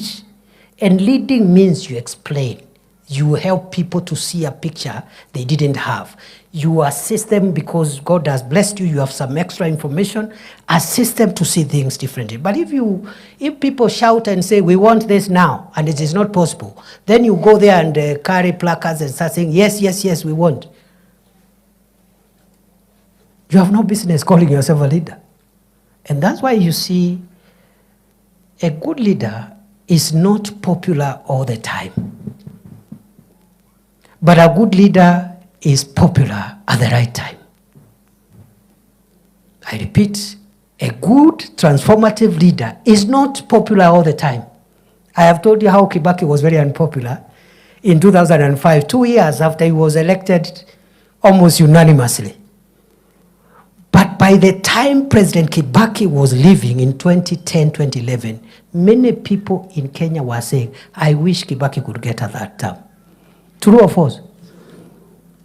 And leading means you explain. You help people to see a picture they didn't have. You assist them because God has blessed you, you have some extra information, assist them to see things differently. But if people shout and say, we want this now, and it is not possible, then you go there and carry placards and start saying, yes, yes, yes, we want. You have no business calling yourself a leader. And that's why you see a good leader is not popular all the time. But a good leader is popular at the right time. I repeat, a good transformative leader is not popular all the time. I have told you how Kibaki was very unpopular in 2005, 2 years after he was elected almost unanimously. But by the time President Kibaki was leaving in 2010, 2011, many people in Kenya were saying, I wish Kibaki could get a third term. True or false?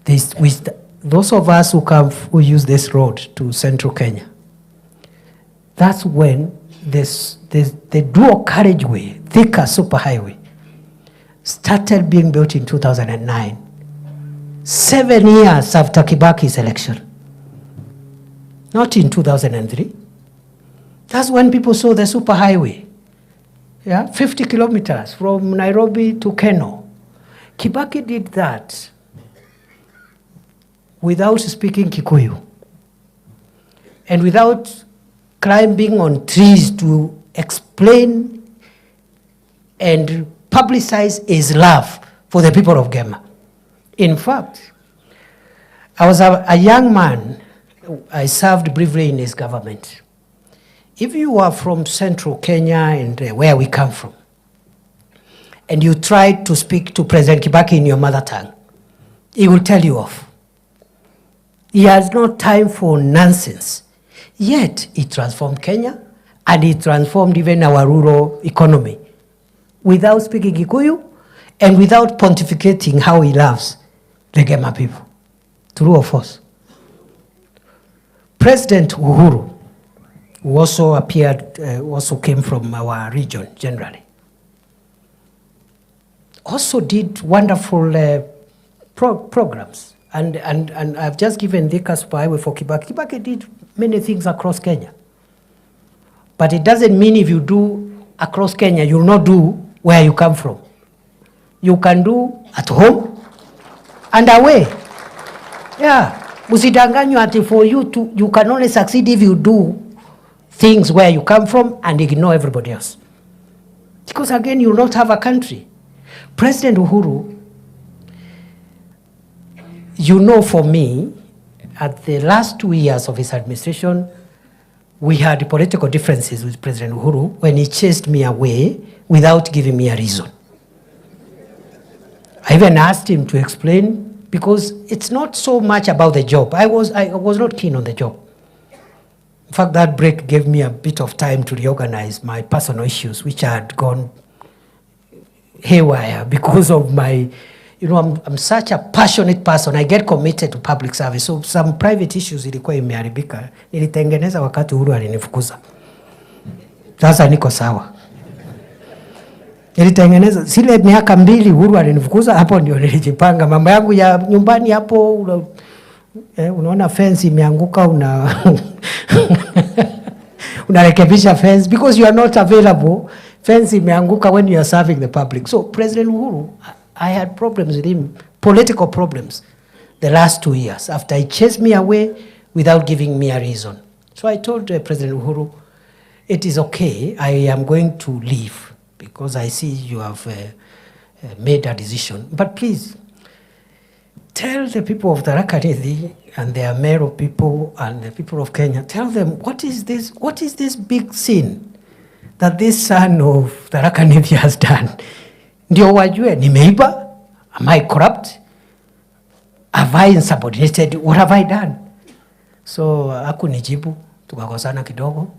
Those of us who use this road to central Kenya, that's when the dual carriageway, Thika superhighway, started being built in 2009, 7 years after Kibaki's election. Not in 2003. That's when people saw the superhighway. Yeah, 50 kilometers from Nairobi to Keno. Kibaki did that without speaking Kikuyu and without climbing on trees to explain and publicize his love for the people of Gema. In fact, I was a young man. I served briefly in his government. If you are from central Kenya and where we come from, and you try to speak to President Kibaki in your mother tongue, he will tell you off. He has no time for nonsense. Yet, he transformed Kenya, and he transformed even our rural economy without speaking Kikuyu and without pontificating how he loves the Gema people. True or false? President Uhuru, who also appeared, also came from our region generally, also did wonderful programs. And I've just given Thika Superhighway for Kibaki. Kibaki did many things across Kenya. But it doesn't mean if you do across Kenya, you'll not do where you come from. you can do at home and away. Yeah. Musidanganywa ati for you can only succeed if you do things where you come from and ignore everybody else. Because again, you will not have a country. President Uhuru, you know, for me, at the last 2 years of his administration, we had political differences with President Uhuru when he chased me away without giving me a reason. I even asked him to explain, because it's not so much about the job. I was not keen on the job. In fact, that break gave me a bit of time to reorganize my personal issues, which had gone haywire because of my, you know, I'm such a passionate person. I get committed to public service. So some private issues ilikuwa imeharibika. Nilitengeneza wakati Uhuru alinifukuza. Sasa niko sawa. Nilitengeneza zile miaka 2 Uhuru alinifukuza, hapo ndio nilijipanga mambo yangu ya nyumbani hapo. Unaona fence imeanguka, unarekebisha fence because you are not available. Fence imeanguka when you are serving the public. So President Uhuru, I had problems with him, political problems, the last 2 years after he chased me away without giving me a reason. So I told President Uhuru, it is okay, I am going to leave because I see you have made a decision. But please, tell the people of Tharaka and their mayor people and the people of Kenya, tell them, what is this big sin that this son of Tharaka has done? Ndio wajue, nimeiba? Am I corrupt? Have I insubordinated? What have I done? So, hakunijibu, tukakosana kidogo.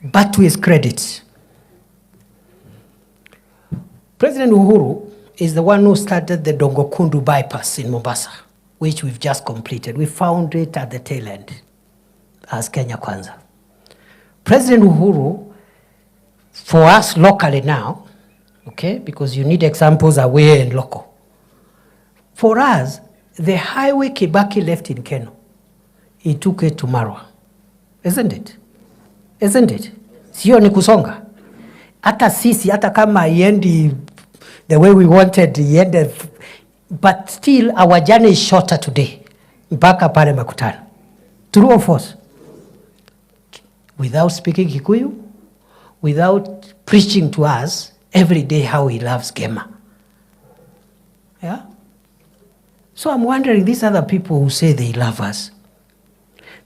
But to his credit, President Uhuru is the one who started the Dongokundu bypass in Mombasa, which we've just completed. We found it at the tail end as Kenya Kwanza. President Uhuru, for us locally now, okay, because you need examples away and local. For us, the highway Kibaki left in Keno, he took it to Marwa. Isn't it? Isn't it? Sio ni kusonga. Hata sisi, hata kama iendi the way we wanted, iende, but still our journey is shorter today. Mpaka pale Makutano. True or false? Without speaking Kikuyu, without preaching to us every day how he loves Gema. Yeah? So I'm wondering, these other people who say they love us,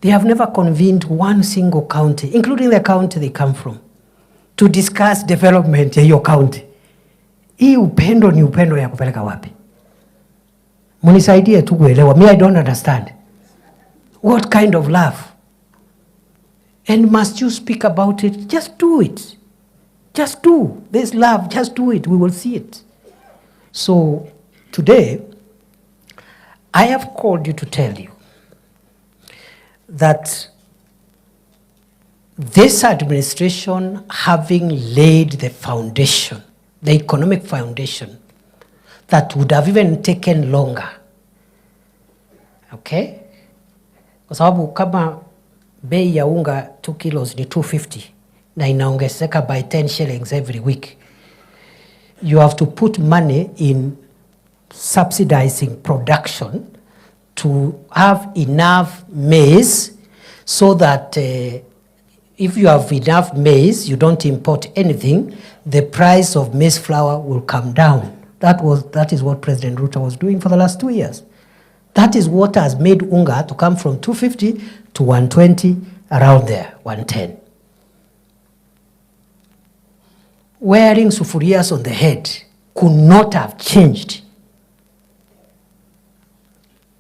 they have never convened one single county, including the county they come from, to discuss development in your county. Hii upendo ni upendo ya kupeleka wapi? Munisaidie tu kuelewa. Me, I don't understand. What kind of love? And must you speak about it? Just do it. Just do. There's love. Just do it. We will see it. So today, I have called you to tell you that this administration, having laid the foundation, the economic foundation, that would have even taken longer. Okay? Kwa sababu kama bei ya unga 2 kilos ni 250 na inaongezeka by 10 shillings every week, you have to put money in subsidizing production to have enough maize so that if you have enough maize, you don't import anything, the price of maize flour will come down. That is what President Ruto was doing for the last 2 years. That is what has made unga to come from 250 to 120, around there, 110. Wearing sufurias on the head could not have changed.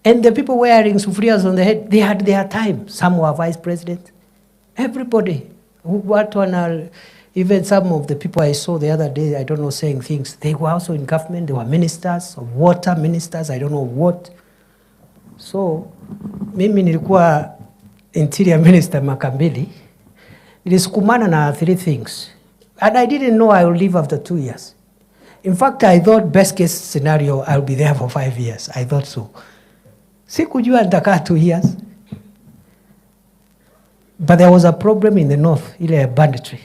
And the people wearing sufurias on the head, they had their time. Some were vice president. Everybody. Even some of the people I saw the other day, I don't know, saying things, they were also in government. They were ministers of water, ministers, I don't know what. So, mimi nilikuwa interior minister Makambili. Nilisukumana na 3 things. And I didn't know I would leave after 2 years. In fact, I thought best case scenario, I'll be there for 5 years. I thought so. Sikujua nitakaa 2 years. But there was a problem in the north, ile banditry.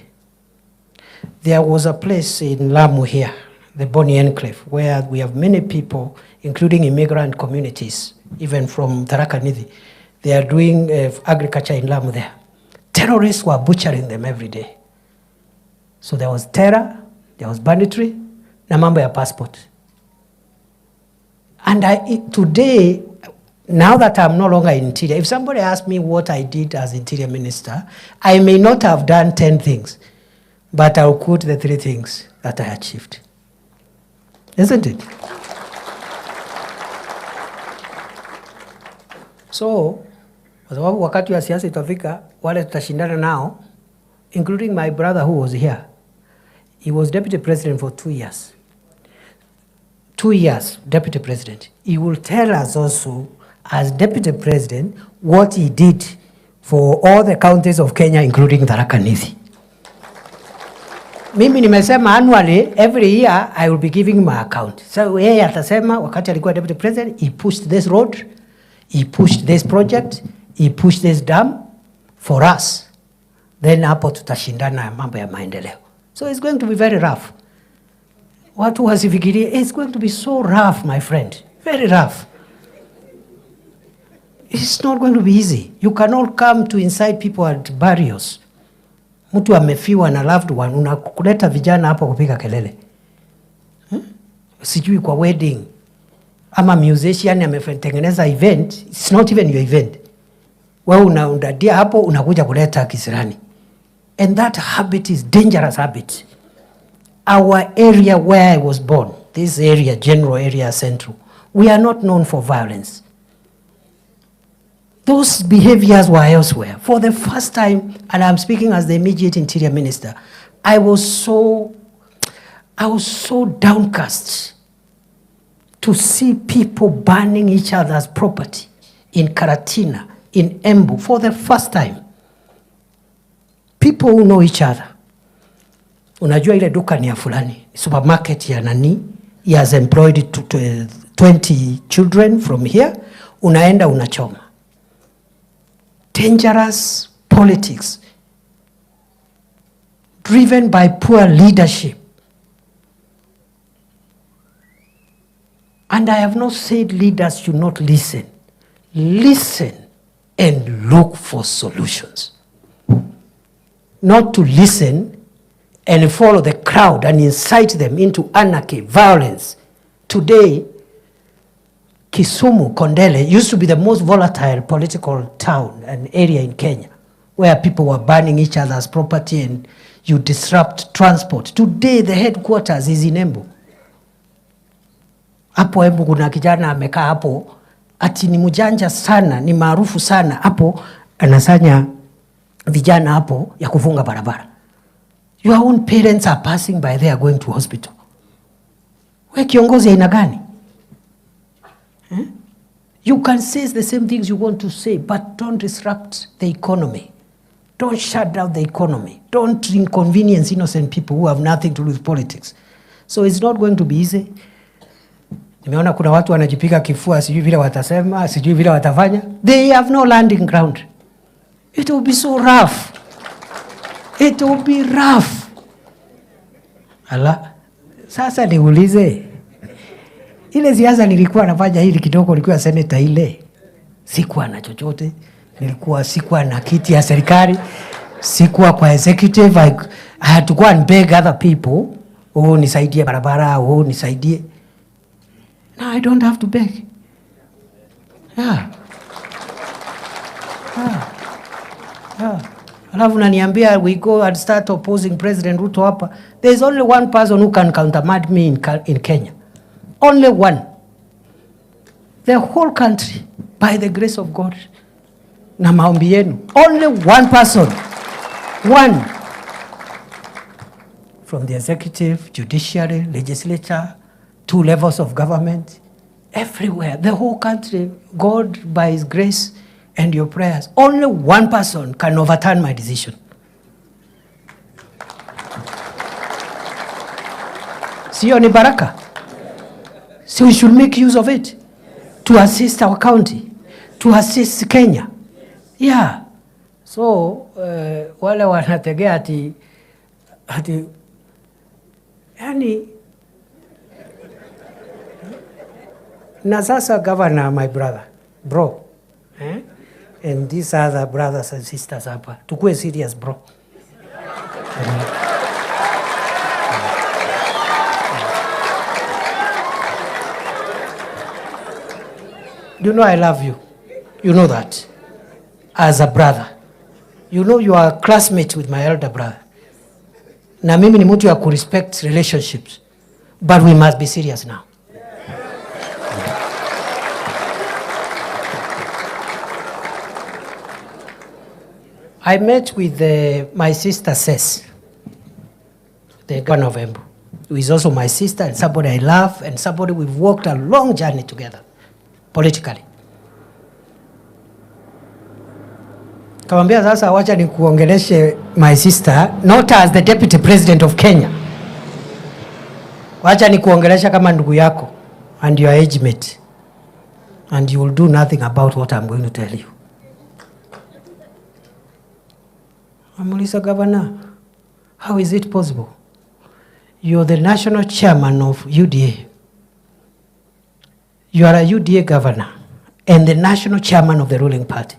There was a place in Lamu here, the Boni Enclave, where we have many people, including immigrant communities, even from Tharaka Nithi. They are doing agriculture in Lamu there. Terrorists were butchering them every day. So there was terror, there was banditry, na mambo ya passport. And today, now that I'm no longer in interior, if somebody asks me what I did as interior minister, I may not have done 10 things, but I'll quote the 3 things that I achieved. Isn't it? So, kwa sababu wakati wa siasa itafika, wale tutashindana nao, including my brother who was here, he was deputy president for 2 years. 2 years, deputy president. He will tell us also, as deputy president, what he did for all the counties of Kenya, including Tharaka Nithi. Mimi nimesema annually, every year, I will be giving my account. So yeye atasema, wakati alikuwa deputy president, he pushed this road, he pushed this project, he pushed this dam for us. Then hapo tutashindana mambo ya maendeleo. So it's going to be very rough. Watu wasifikirie, it's going to be so rough, my friend. Very rough. It's not going to be easy. You cannot come to inside people at barriers. Mtu amefiwa na loved one, unakuleta vijana hapo kupiga kelele. Sijui kwa wedding. Ama musician ametengeneza event, it's not even your event. Wewe unaundadia hapo, unakuja kuleta kisirani. And that habit is dangerous habit. Our area where I was born, this area, general area, central, we are not known for violence. Those behaviors were elsewhere. For the first time, and I'm speaking as the immediate interior minister, I was so downcast to see people burning each other's property in Karatina, in Embu, for the first time. People who know each other. Unajua ile duka ni ya fulani, supermarket ya nani, he has employed 20 children from here, unaenda unachoma. Dangerous politics, driven by poor leadership. And I have not said leaders should not listen. Listen and look for solutions. Not to listen and follow the crowd and incite them into anarchy, violence. Today, Kisumu, Kondele used to be the most volatile political town and area in Kenya, where people were burning each other's property and you disrupt transport. Today, the headquarters is in Embu. Hapo Embu kuna kijana amekaa hapo, ati ni mjanja sana, ni maarufu sana, hapo anasanya vijana hapo ya kufunga barabara. Your own parents are passing by there going to hospital. We kiongozi aina gani? You can say the same things you want to say, but don't disrupt the economy. Don't shut down the economy. Don't inconvenience innocent people who have nothing to do with politics. So it's not going to be easy. Nimeona kuna watu wanajipiga kifua, sijui vile watasema, sijui vile watafanya. They have no landing ground. It will be so rough. It will be rough. Ala, sasa niulize. Ile siasa nilikuwa nafanya hili kidogo, nilikuwa senator ile. Sikuwa na chochote. Sikuwa na kiti ya serikali. Sikuwa kwa executive. I had to go and beg other people. Oh, nisaidie barabara. Oh, nisaidie. Now I don't have to beg. Yeah. Alafu naniambia we go and start opposing President Ruto hapa. There is only one person who can countermand me in Kenya. Only one. The whole country, by the grace of God, na maombi yenu. Only one person. One. From the executive, judiciary, legislature, 2 levels of government, everywhere. The whole country, God, by His grace and your prayers, only one person can overturn my decision. Sio ni baraka? So we should make use of it to assist our county, to assist Kenya. Yeah. So, wale wanategea ati, yani, Na sasa governor, my brother, bro, and these other brothers and sisters hapa, tukue serious bro. You know I love you. You know that. As a brother. You know you are a classmate with my elder brother. Na mimi ni mtu ya respect relationships. But we must be serious now. I met with my sister Cess, the governor of Embu, who is also my sister and somebody I love and somebody we've walked a long journey together, politically. Kamwambia sasa wacha nikuongeleshe my sister, not as the deputy president of Kenya. Wacha nikuongelesha kama ndugu yako and your age mate. And you will do nothing about what I'm going to tell you. Amuliza governor, how is it possible? You're the national chairman of UDA. You are a UDA governor and the national chairman of the ruling party.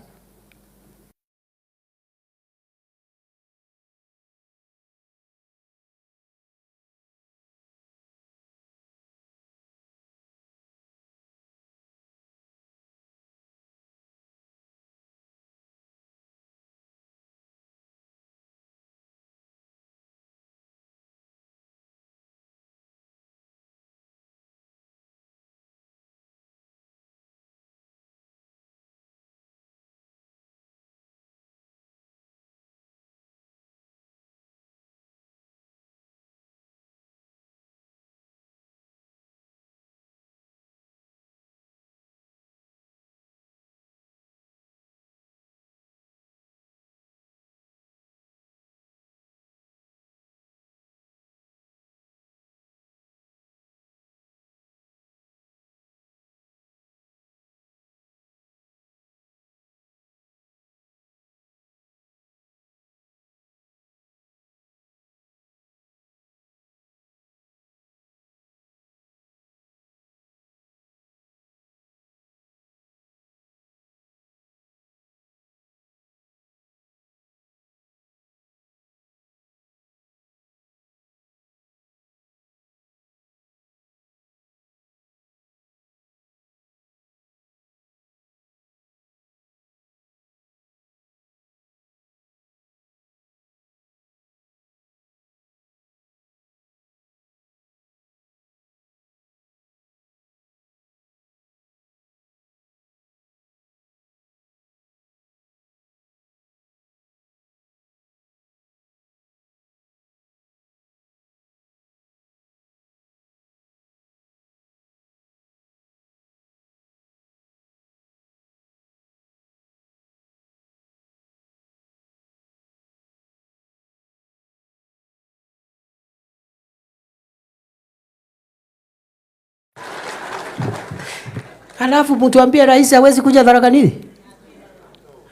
Alafu mtuambie rais hawezi kuja Tharaka Nithi?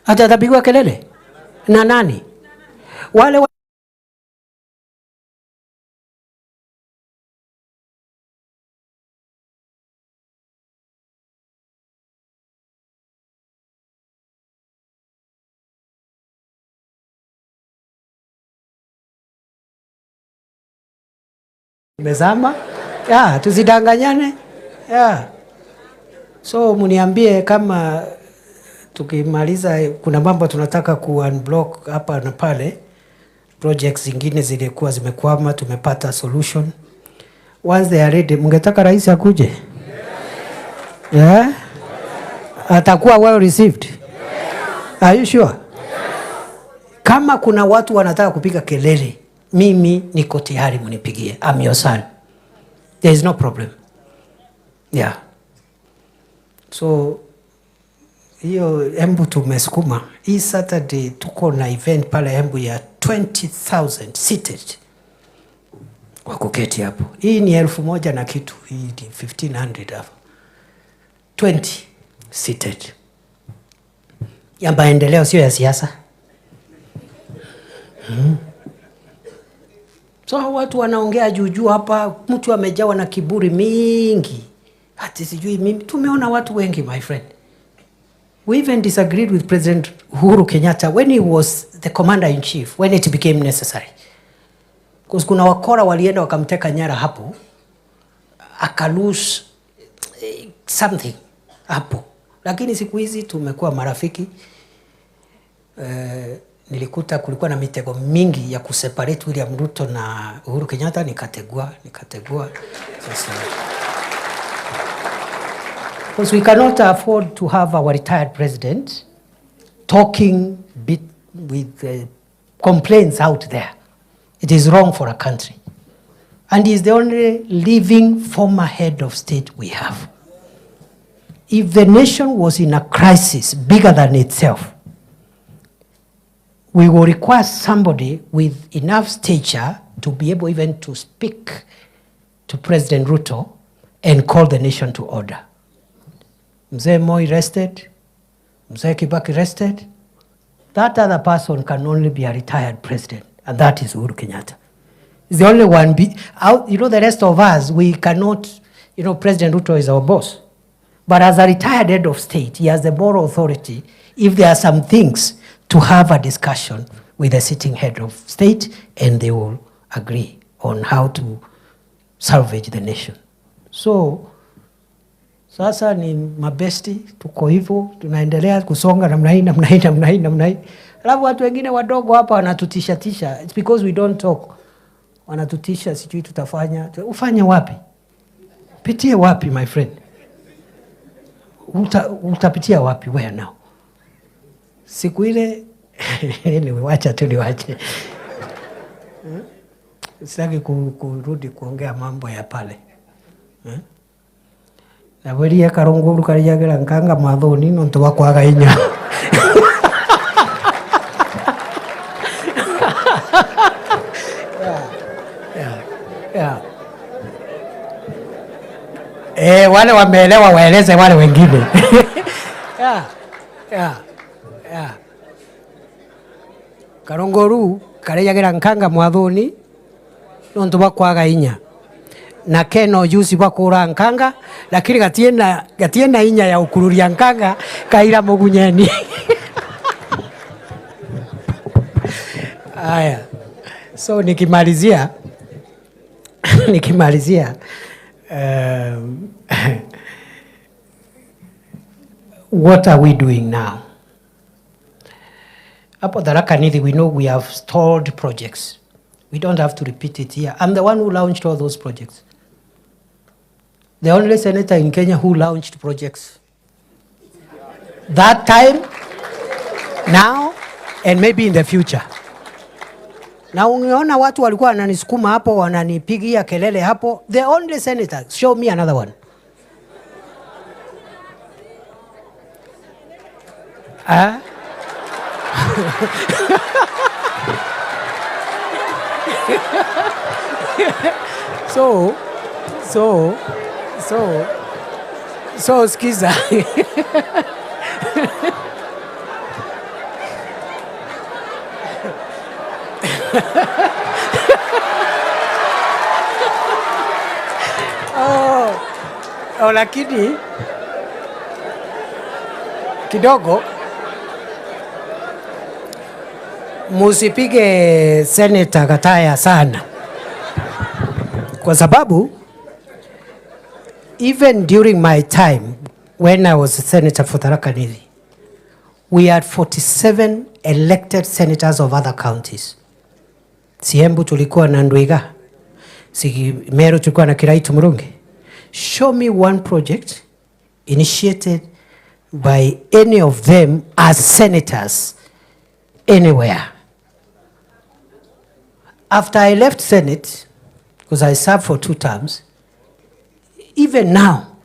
Atapigwa kelele na nani? Wale mezama? Ya, tusidanganyane. Ya. So muniambie kama tukimaliza kuna mambo tunataka ku-unblock hapa na pale. Projects zingine zilikuwa zimekwama, tumepata solution. Once they are ready, mungetaka rais akuje? Yeah? Atakuwa well received? Are you sure? Kama kuna watu wanataka kupiga kelele, mimi niko tayari munipigie. I'm your son. There is no problem. Yeah. So, hiyo Embu tumesukuma. Hii Saturday tuko na event pale Embu ya 20,000 seated. Wakuketi hapo. Hii ni 1,000 na kitu. Hii ni 1,500 hapo. 20 seated. Ya maendeleo sio ya siasa. So watu wanaongea juu hapa, mtu amejawa na kiburi mingi. ati sijui mimi. Tumeona watu wengi, my friend. We even disagreed with President Uhuru Kenyatta when he was the commander-in-chief, when it became necessary. Because kuna wakora walienda wakamteka nyara hapo, akalose something hapo. Lakini siku hizi tumekuwa marafiki. Nilikuta kulikuwa na mitego mingi ya kuseparate William Ruto na Uhuru Kenyatta, nikategua. Sasa, because we cannot afford to have our retired president talking with complaints out there. It is wrong for a country. And he is the only living former head of state we have. If the nation was in a crisis bigger than itself, we will require somebody with enough stature to be able even to speak to President Ruto and call the nation to order. Mzee Moi rested, Mzee Kibaki rested. That other person can only be a retired president, and that is Uhuru Kenyatta. He's the only one. The rest of us, we cannot, President Ruto is our boss. But as a retired head of state, he has the moral authority, if there are some things, to have a discussion with the sitting head of state, and they will agree on how to salvage the nation. So, sasa ni mabesti, tuko hivyo, tunaendelea kusonga namna hii. Alafu watu wengine wadogo hapa wanatutisha. It's because we don't talk. Wanatutisha, sijui tutafanya. Ufanye wapi? Pitie wapi, my friend? Utapitia wapi? Where now? Siku ile niwacha. Sitaki kurudi kuongea mambo ya pale. Na wali ya karonguru karijagira nkanga mathoni nonto bakwaga inya. Wale wameelewa waeleze wale wengine. Karonguru karijagira nkanga mathoni nonto bakwaga inya. Na keno yusi bakura nkanga, lakini gatiena inya ya ukururia nkanga kaira mugunyeni. Aya. So nikimalizia what are we doing now? Hapo Tharaka Nithi, we know we have stalled projects. We don't have to repeat it here. I'm the one who launched all those projects. The only senator in Kenya who launched projects. That time, now, and maybe in the future. Na ungeona watu walikuwa wananisukuma hapo, wananipigia kelele hapo. The only senator, show me another one. So skiza. Lakini kidogo musipige Senator Gataya sana, kwa sababu even during my time when I was a senator for Tharaka Nithi, we had 47 elected senators of other counties. Siembu tulikuwa na Ndwiga, Meru tulikuwa na Kiraitu Murungi. Show me one project initiated by any of them as senators anywhere. After I left Senate, because I served for 2 terms, even now,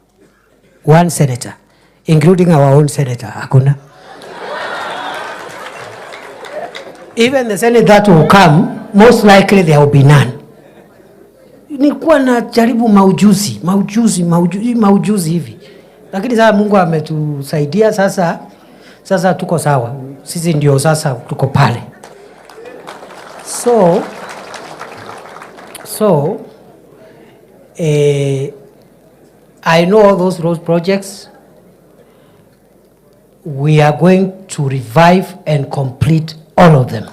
one senator, including our own senator, hakuna. Even the Senate that will come, most likely there will be none. Nilikuwa na jaribu maujuzi hivi. Lakini sasa Mungu ametusaidia, sasa tuko sawa. Sisi ndio sasa tuko pale. I know all those road projects. We are going to revive and complete all of them.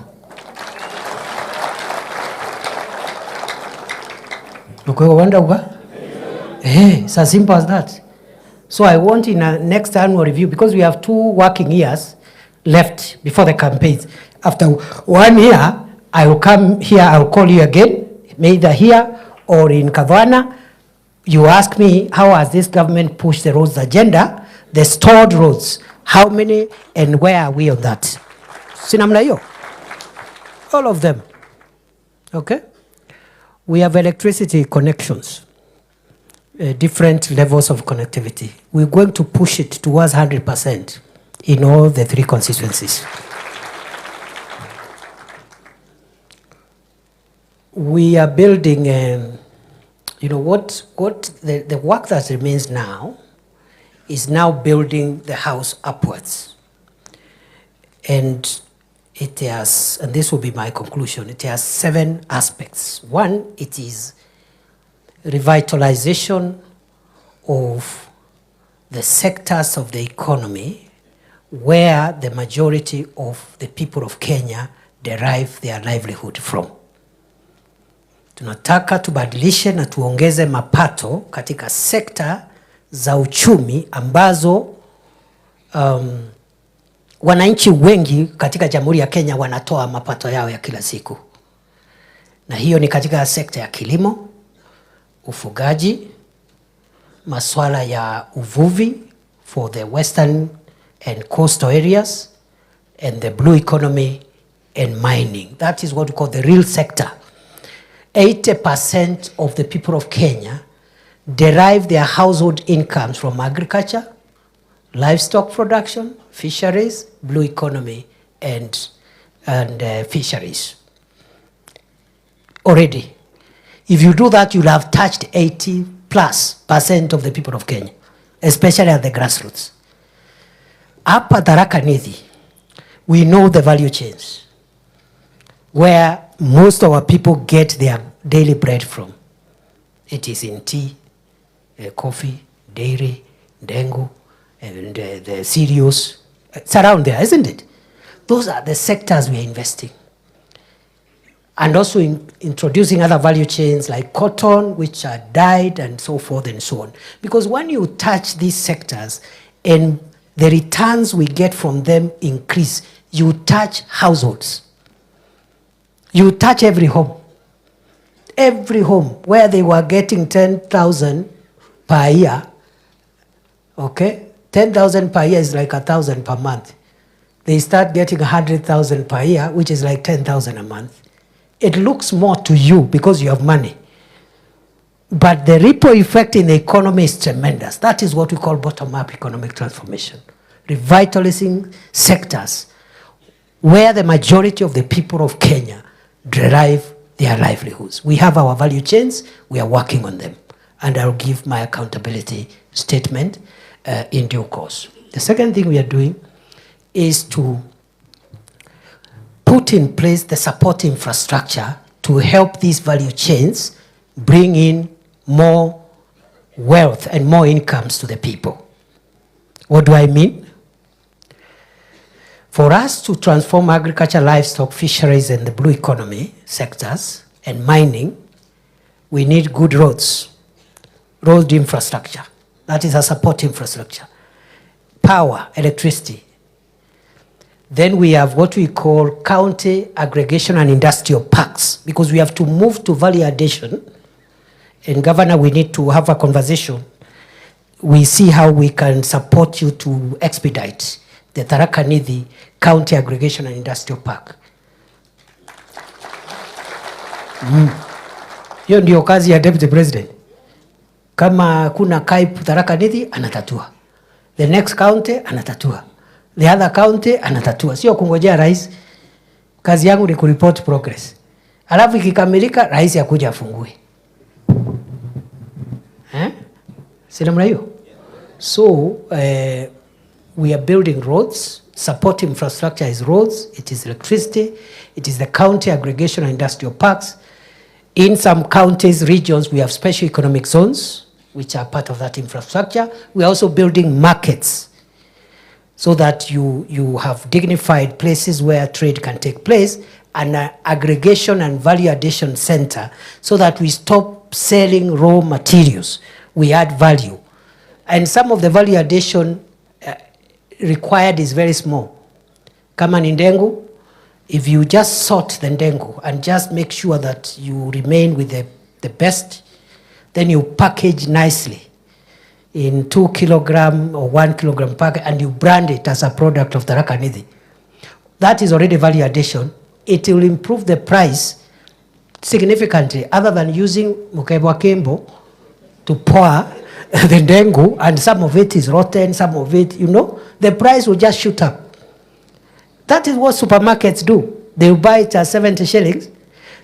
It's as simple as that. So I want in a next annual review, because we have 2 working years left before the campaigns. After 1 year, I will come here, I will call you again, either here or in Kavana. You ask me, how has this government pushed the roads agenda, the stored roads, how many and where are we on that? Sinamna hiyo? All of them. Okay? We have electricity connections, different levels of connectivity. We're going to push it towards 100% in all the 3 constituencies. We are building, you know, what the work that remains now is now building the house upwards. And it has, and this will be my conclusion, it has 7 aspects. 1, it is revitalization of the sectors of the economy where the majority of the people of Kenya derive their livelihood from. Tunataka tubadilishe na tuongeze mapato katika sekta za uchumi ambazo wananchi wengi katika Jamhuri ya Kenya wanatoa mapato yao ya kila siku. Na hiyo ni katika sekta ya kilimo, ufugaji, masuala ya uvuvi for the western and coastal areas, and the blue economy and mining. That is what we call the real sector. 80% of the people of Kenya derive their household incomes from agriculture, livestock production, fisheries, blue economy, and fisheries. Already, if you do that, you'll have touched 80+% of the people of Kenya, especially at the grassroots. Up at Tharaka Nithi, we know the value chains, where most of our people get their daily bread from. It is in tea, coffee, dairy, dengu, and the cereals. It's around there, isn't it? Those are the sectors we are investing. And also in introducing other value chains like cotton, which are dyed and so forth and so on. Because when you touch these sectors and the returns we get from them increase, you touch households. You touch every home. Every home where they were getting 10,000 per year, okay? 10,000 per year is like 1,000 per month. They start getting 100,000 per year, which is like 10,000 a month. It looks more to you because you have money. But the ripple effect in the economy is tremendous. That is what we call bottom-up economic transformation. Revitalizing sectors where the majority of the people of Kenya derive their livelihoods. We have our value chains, we are working on them. And I'll give my accountability statement in due course. The second thing we are doing is to put in place the support infrastructure to help these value chains bring in more wealth and more incomes to the people. What do I mean? For us to transform agriculture, livestock, fisheries, and the blue economy sectors, and mining, we need good roads, road infrastructure. That is a support infrastructure. Power, electricity. Then we have what we call county aggregation and industrial parks, because we have to move to value addition. And Governor, we need to have a conversation. We see how we can support you to expedite the Tharaka Nithi County Aggregation and Industrial Park. Hiyo ndio kazi ya Deputy President. Kama kuna kaip Tharaka Nithi, anatatua. The next county, anatatua. The other county, anatatua. Sio kungojea rais. Kazi yangu ni kureport progress. Alafu ikikamilika, rais akuja afungue. Sina mna hiyo? So, we are building roads. Support infrastructure is roads, it is electricity, it is the county aggregation and industrial parks. In some counties, regions, we have special economic zones which are part of that infrastructure. We're also building markets so that you have dignified places where trade can take place, and an aggregation and value addition center so that we stop selling raw materials. We add value. And some of the value addition required is very small. Kama ni ndengu, if you just sort the ndengu and just make sure that you remain with the best, then you package nicely in 2 kilogram or 1 kilogram pack, and you brand it as a product of Tharaka Nithi. That is already value addition. It will improve the price significantly, other than using mukebwa kembo to pour the ndengu, and some of it is rotten, some of it, the price will just shoot up. That is what supermarkets do. They will buy it at 70 shillings,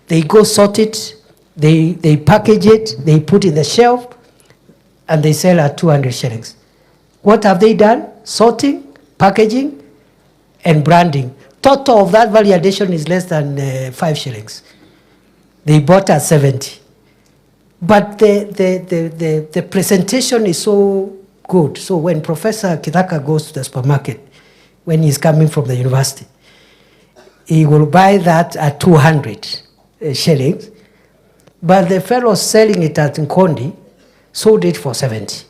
they go sort it, they package it, they put in the shelf, and they sell at 200 shillings. What have they done? Sorting, packaging, and branding. Total of that value addition is less than 5 shillings. They bought at 70. But the presentation is so good. So when Professor Kithure goes to the supermarket, when he's coming from the university, he will buy that at 200 shillings. But the fellow selling it at Nkondi sold it for 70.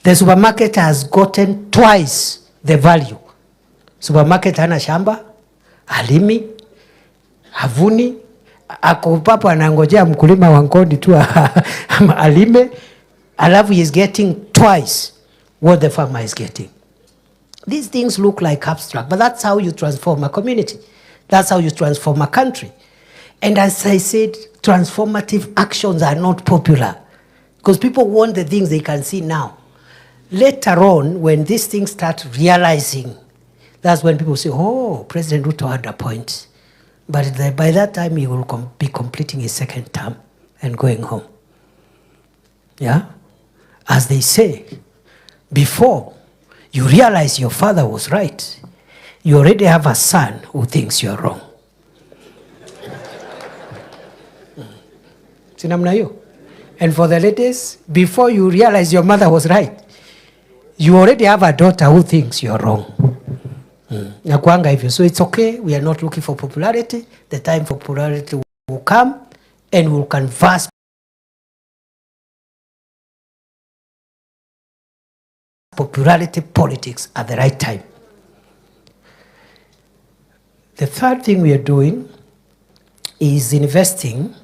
The supermarket has gotten twice the value. Supermarket hana shamba, halimi, havuni, ako papo anangojea mkulima wa Nkondi tu alime, alafu he is getting twice what the farmer is getting. These things look like abstract, but that's how you transform a community. That's how you transform a country. And as I said, transformative actions are not popular because people want the things they can see now. Later on, when these things start realizing, that's when people say, oh, President Ruto had a point. But by that time, he will be completing his second term and going home. Yeah? As they say, before you realize your father was right, you already have a son who thinks you're wrong. And for the ladies, before you realize your mother was right, you already have a daughter who thinks you're wrong. So it's okay, we are not looking for popularity. The time for popularity will come, and we'll converse popularity politics at the right time. The third thing we are doing is investing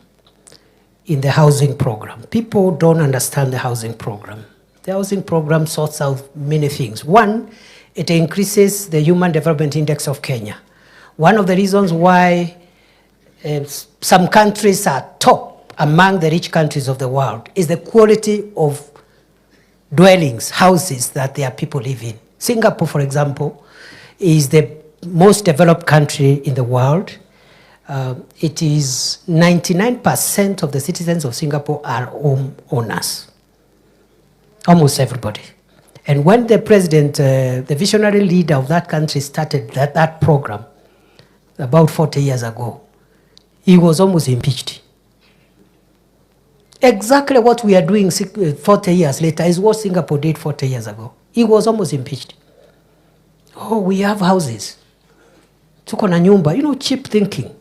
in the housing program. People don't understand the housing program. The housing program sorts out many things. One, it increases the Human Development Index of Kenya. One of the reasons why some countries are top among the rich countries of the world is the quality of dwellings, houses that their people live in. Singapore, for example, is the most developed country in the world. It is 99% of the citizens of Singapore are home owners. Almost everybody. And when the president, the visionary leader of that country started that program about 40 years ago, he was almost impeached. Exactly what we are doing 40 years later is what Singapore did 40 years ago. He was almost impeached. Oh, we have houses. Tuko na nyumba. Cheap thinking.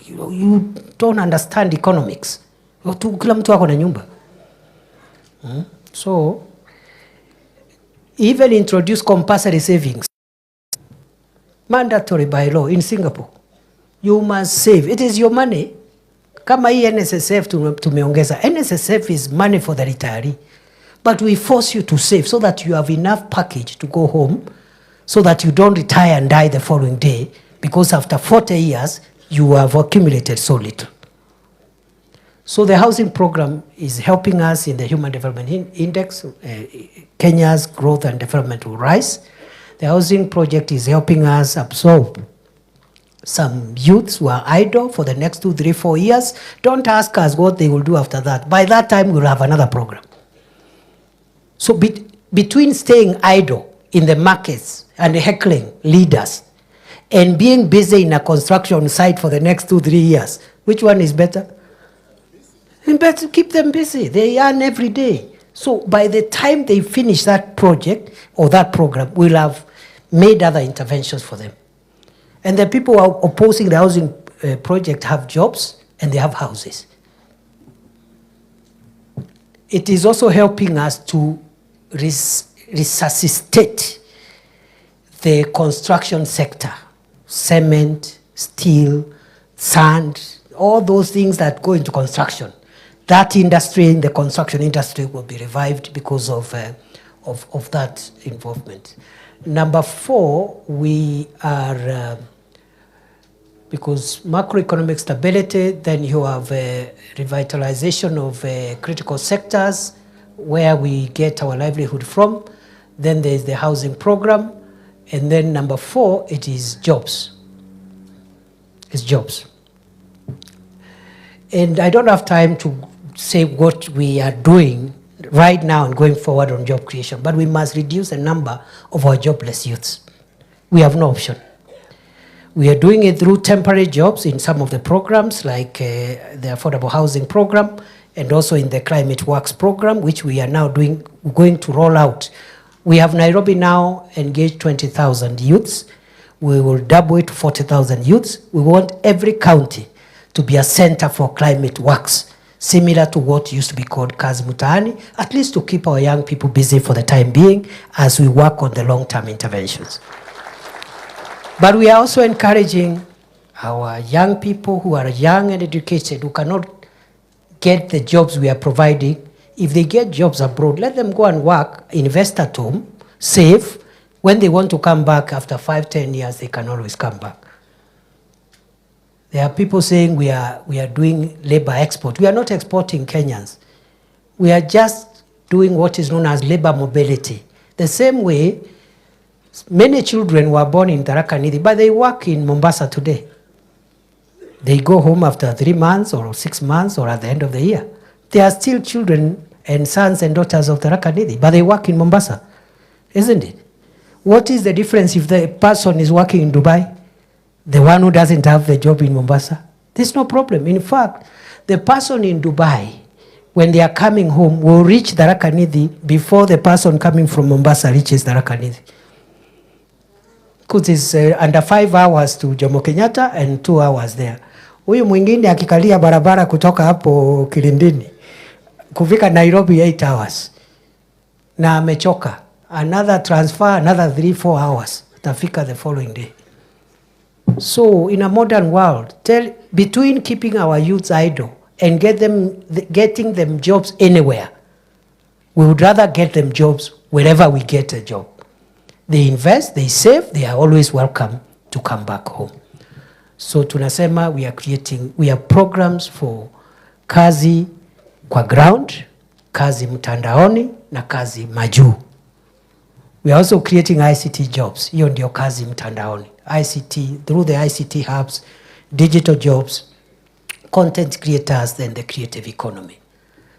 You don't understand economics. Kila mtu ako na nyumba. So, even introduce compulsory savings. Mandatory by law in Singapore. You must save. It is your money. Kama hii NSSF tumeongeza. NSSF is money for the retiree. But we force you to save so that you have enough package to go home, so that you don't retire and die the following day, because after 40 years, you have accumulated so little. So the housing program is helping us in the Human Development Index. Kenya's growth and development will rise. The housing project is helping us absorb some youths who are idle for the next 2, 3, 4 years. Don't ask us what they will do after that. By that time, we'll have another program. So between staying idle in the markets and heckling leaders and being busy in a construction site for the next 2, 3 years, which one is better? And better keep them busy. They earn every day. So by the time they finish that project or that program, we'll have made other interventions for them. And the people who are opposing the housing project have jobs and they have houses. It is also helping us to resuscitate the construction sector, cement, steel, sand, all those things that go into construction. That industry, the construction industry, will be revived because of that involvement. Number 4, we are, because macroeconomic stability, then you have revitalization of critical sectors where we get our livelihood from. Then there's the housing program. And then number 4, it is jobs. It's jobs. And I don't have time to say what we are doing right now and going forward on job creation, but we must reduce the number of our jobless youths. We have no option. We are doing it through temporary jobs in some of the programs, like the affordable housing program, and also in the climate works program, which we are now going to roll out. We have Nairobi now engaged 20,000 youths. We will double it to 40,000 youths. We want every county to be a center for climate works, similar to what used to be called Kazi Mutahi, at least to keep our young people busy for the time being as we work on the long-term interventions. But we are also encouraging our young people who are young and educated, who cannot get the jobs we are providing. If they get jobs abroad, let them go and work, invest at home, save. When they want to come back after 5, 10 years, they can always come back. There are people saying we are doing labor export. We are not exporting Kenyans. We are just doing what is known as labor mobility. The same way, many children were born in Tharaka, Nithi, but they work in Mombasa today. They go home after 3 months or 6 months or at the end of the year. They are still children and sons and daughters of Tharaka, Nithi, but they work in Mombasa, isn't it? What is the difference if the person is working in Dubai? The one who doesn't have the job in Mombasa? There's no problem. In fact, the person in Dubai, when they are coming home, will reach Tharaka, Nithi before the person coming from Mombasa reaches Tharaka, Nithi. Because it's under 5 hours to Jomo Kenyatta and 2 hours there. Huyu mwingine akikalia barabara kutoka hapo Kilindini, kufika Nairobi 8 hours. Na amechoka. Another transfer, another 3-4 hours. Atafika the following day. So in a modern world, between keeping our youths idle and getting them jobs anywhere, we would rather get them jobs wherever we get a job. They invest, they save, they are always welcome to come back home. So tunasema we are programs for kazi kwa ground, kazi mtandaoni na kazi majuu. We are also creating ICT jobs. Hiyo ndio kazi mtandaoni. ICT, through the ICT hubs, digital jobs, content creators, and the creative economy.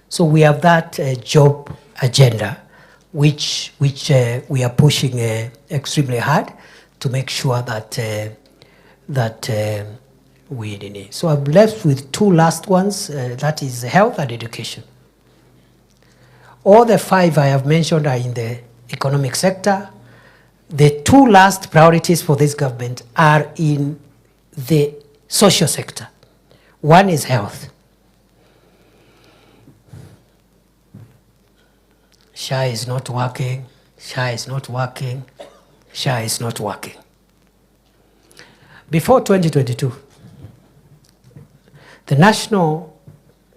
So we have that job agenda, which we are pushing extremely hard to make sure that we need. So I'm left with 2 last ones, that is health and education. All the 5 I have mentioned are in the economic sector. The 2 last priorities for this government are in the social sector. One is health. SHA is not working, SHA is not working, SHA is not working. Before 2022, the National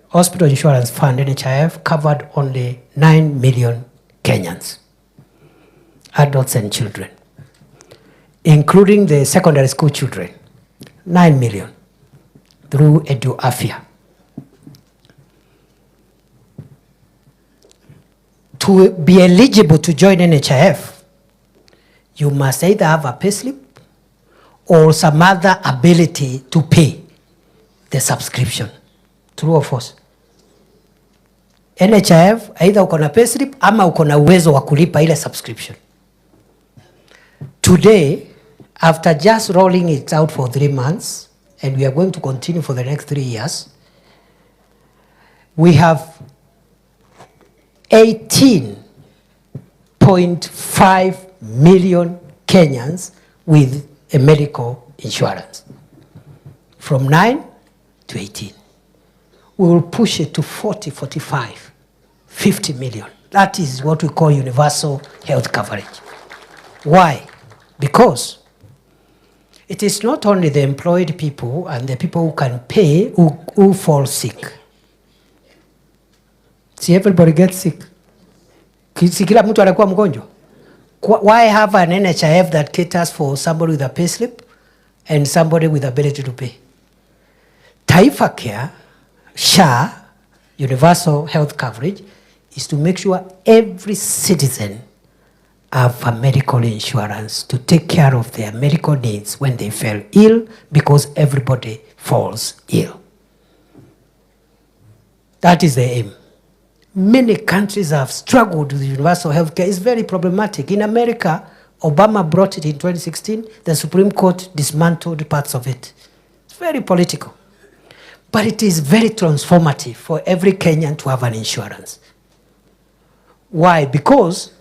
Hospital Insurance Fund, NHIF, covered only 9 million Kenyans, adults and children, including the secondary school children, 9 million, through EduAfya. To be eligible to join NHIF, you must either have a payslip or some other ability to pay the subscription. True or false? NHIF, either uko na payslip ama uko na uwezo wa kulipa ile subscription. Today, after just rolling it out for 3 months, and we are going to continue for the next 3 years, we have 18.5 million Kenyans with a medical insurance. From 9 to 18. We will push it to 40, 45, 50 million. That is what we call universal health coverage. Why? Because it is not only the employed people and the people who can pay who fall sick. See, everybody gets sick. Si kila mtu anakuwa mgonjwa. Why have an NHIF that caters for somebody with a payslip and somebody with ability to pay? Taifa Care, SHA, universal health coverage, is to make sure every citizen have a medical insurance to take care of their medical needs when they fell ill, because everybody falls ill. That is the aim. Many countries have struggled with universal health care. It's very problematic. In America, Obama brought it in 2016. The Supreme Court dismantled parts of it. It's very political. But it is very transformative for every Kenyan to have an insurance. Why? Because,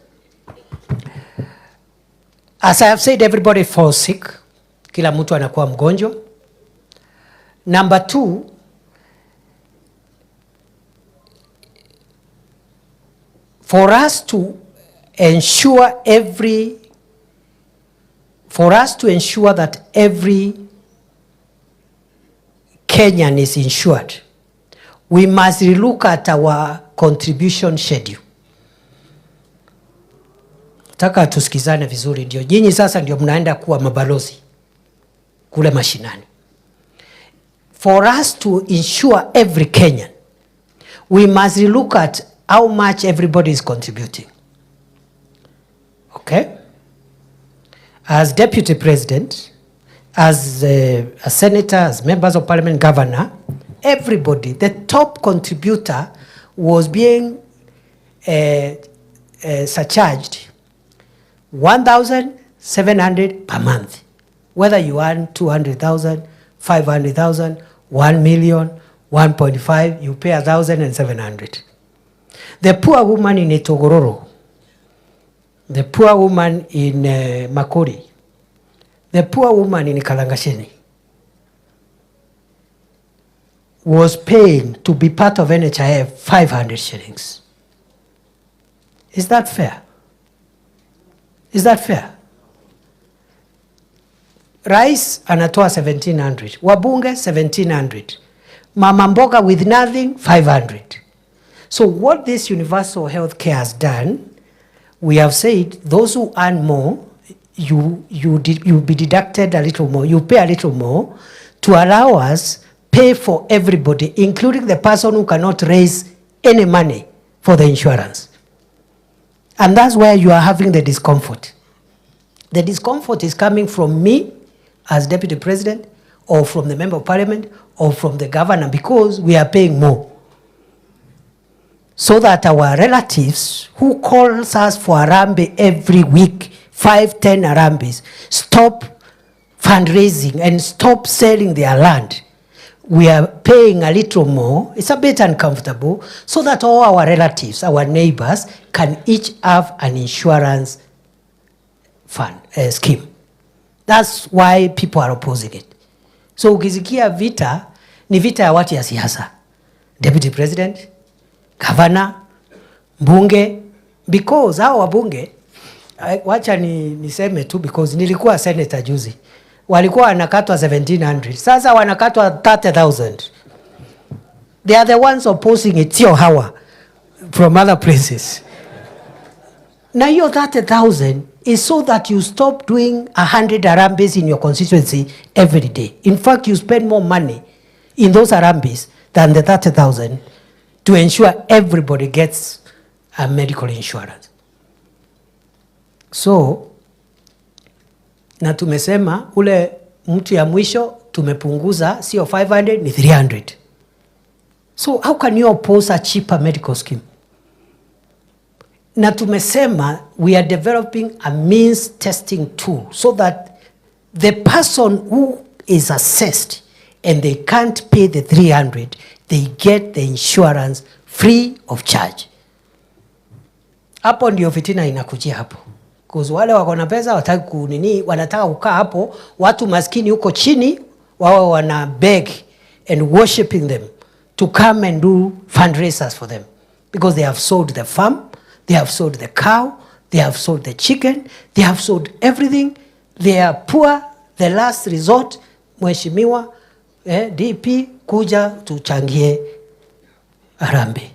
as I have said, everybody falls sick. Kila mtu anakuwa mgonjwa. Number two, for us to ensure that every Kenyan is insured, we must look at our contribution schedule. Taka tusikizane vizuri, ndio nyinyi sasa ndio mnaenda kuwa mabalozi kule mashinani. For us to insure every Kenyan, we must look at how much everybody is contributing. Okay? As deputy president, as a senator, as members of parliament, governor, everybody, the top contributor was being surcharged 1,700 per month. Whether you earn 200,000, 500,000, 1 million, 1.5, you pay 1,700. The poor woman in Itogororo, the poor woman in Makori, the poor woman in Kalangasheni was paying to be part of NHIF 500 shillings. Is that fair? Is that fair? Rais anatoa 1,700, wabunge 1,700, mama mboga with nothing 500. So what this universal health care has done, we have said those who earn more, you be deducted a little more, you pay a little more to allow us pay for everybody, including the person who cannot raise any money for the insurance. And that's where you are having the discomfort. The discomfort is coming from me as deputy president, or from the member of parliament, or from the governor, because we are paying more. So that our relatives who calls us for Harambee every week, 5, 10 Harambes, stop fundraising and stop selling their land. We are paying a little more. It's a bit uncomfortable, so that all our relatives, our neighbors, can each have an insurance fund scheme. That's why people are opposing it. So ukisikia vita, ni vita ya watu ya siasa. Deputy President, Governor, mbunge, because hao wabunge, wacha niseme tu, because nilikuwa senator juzi, walikuwa wanakatwa 1,700, sasa wanakatwa 30,000. They are the ones opposing it, sio hawa from other places. Now your 30,000 is so that you stop doing 100 Harambes in your constituency every day. In fact, you spend more money in those Harambes than the 30,000 to ensure everybody gets a medical insurance. So, na tumesema ule mtu ya mwisho tumepunguza, sio 500 ni 300. So how can you oppose a cheaper medical scheme? Na tumesema we are developing a means testing tool so that the person who is assessed and they can't pay the 300, they get the insurance free of charge. Hapo ndio fitina inakujia hapo. Because wale wako na pesa wataki kunini, wanataka kukaa hapo, watu maskini huko chini wao wana beg and worshiping them to come and do fundraisers for them, because they have sold the farm, they have sold the cow, they have sold the chicken, they have sold everything. They are poor. The last resort, mheshimiwa DP kuja tuchangie Harambee.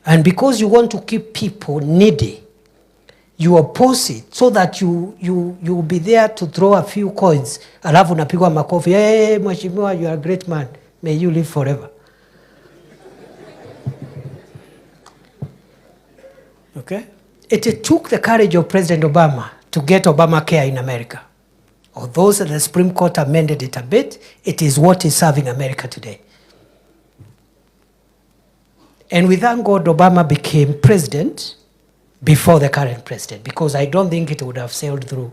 And because you want to keep people needy, you oppose it so that you'll be there to throw a few coins. Alafu napigwa makofi. Hey, mheshimiwa, you are a great man. May you live forever. Okay? It took the courage of President Obama to get Obamacare in America. Although the Supreme Court amended it a bit, it is what is serving America today. And we thank God Obama became president before the current president, because I don't think it would have sailed through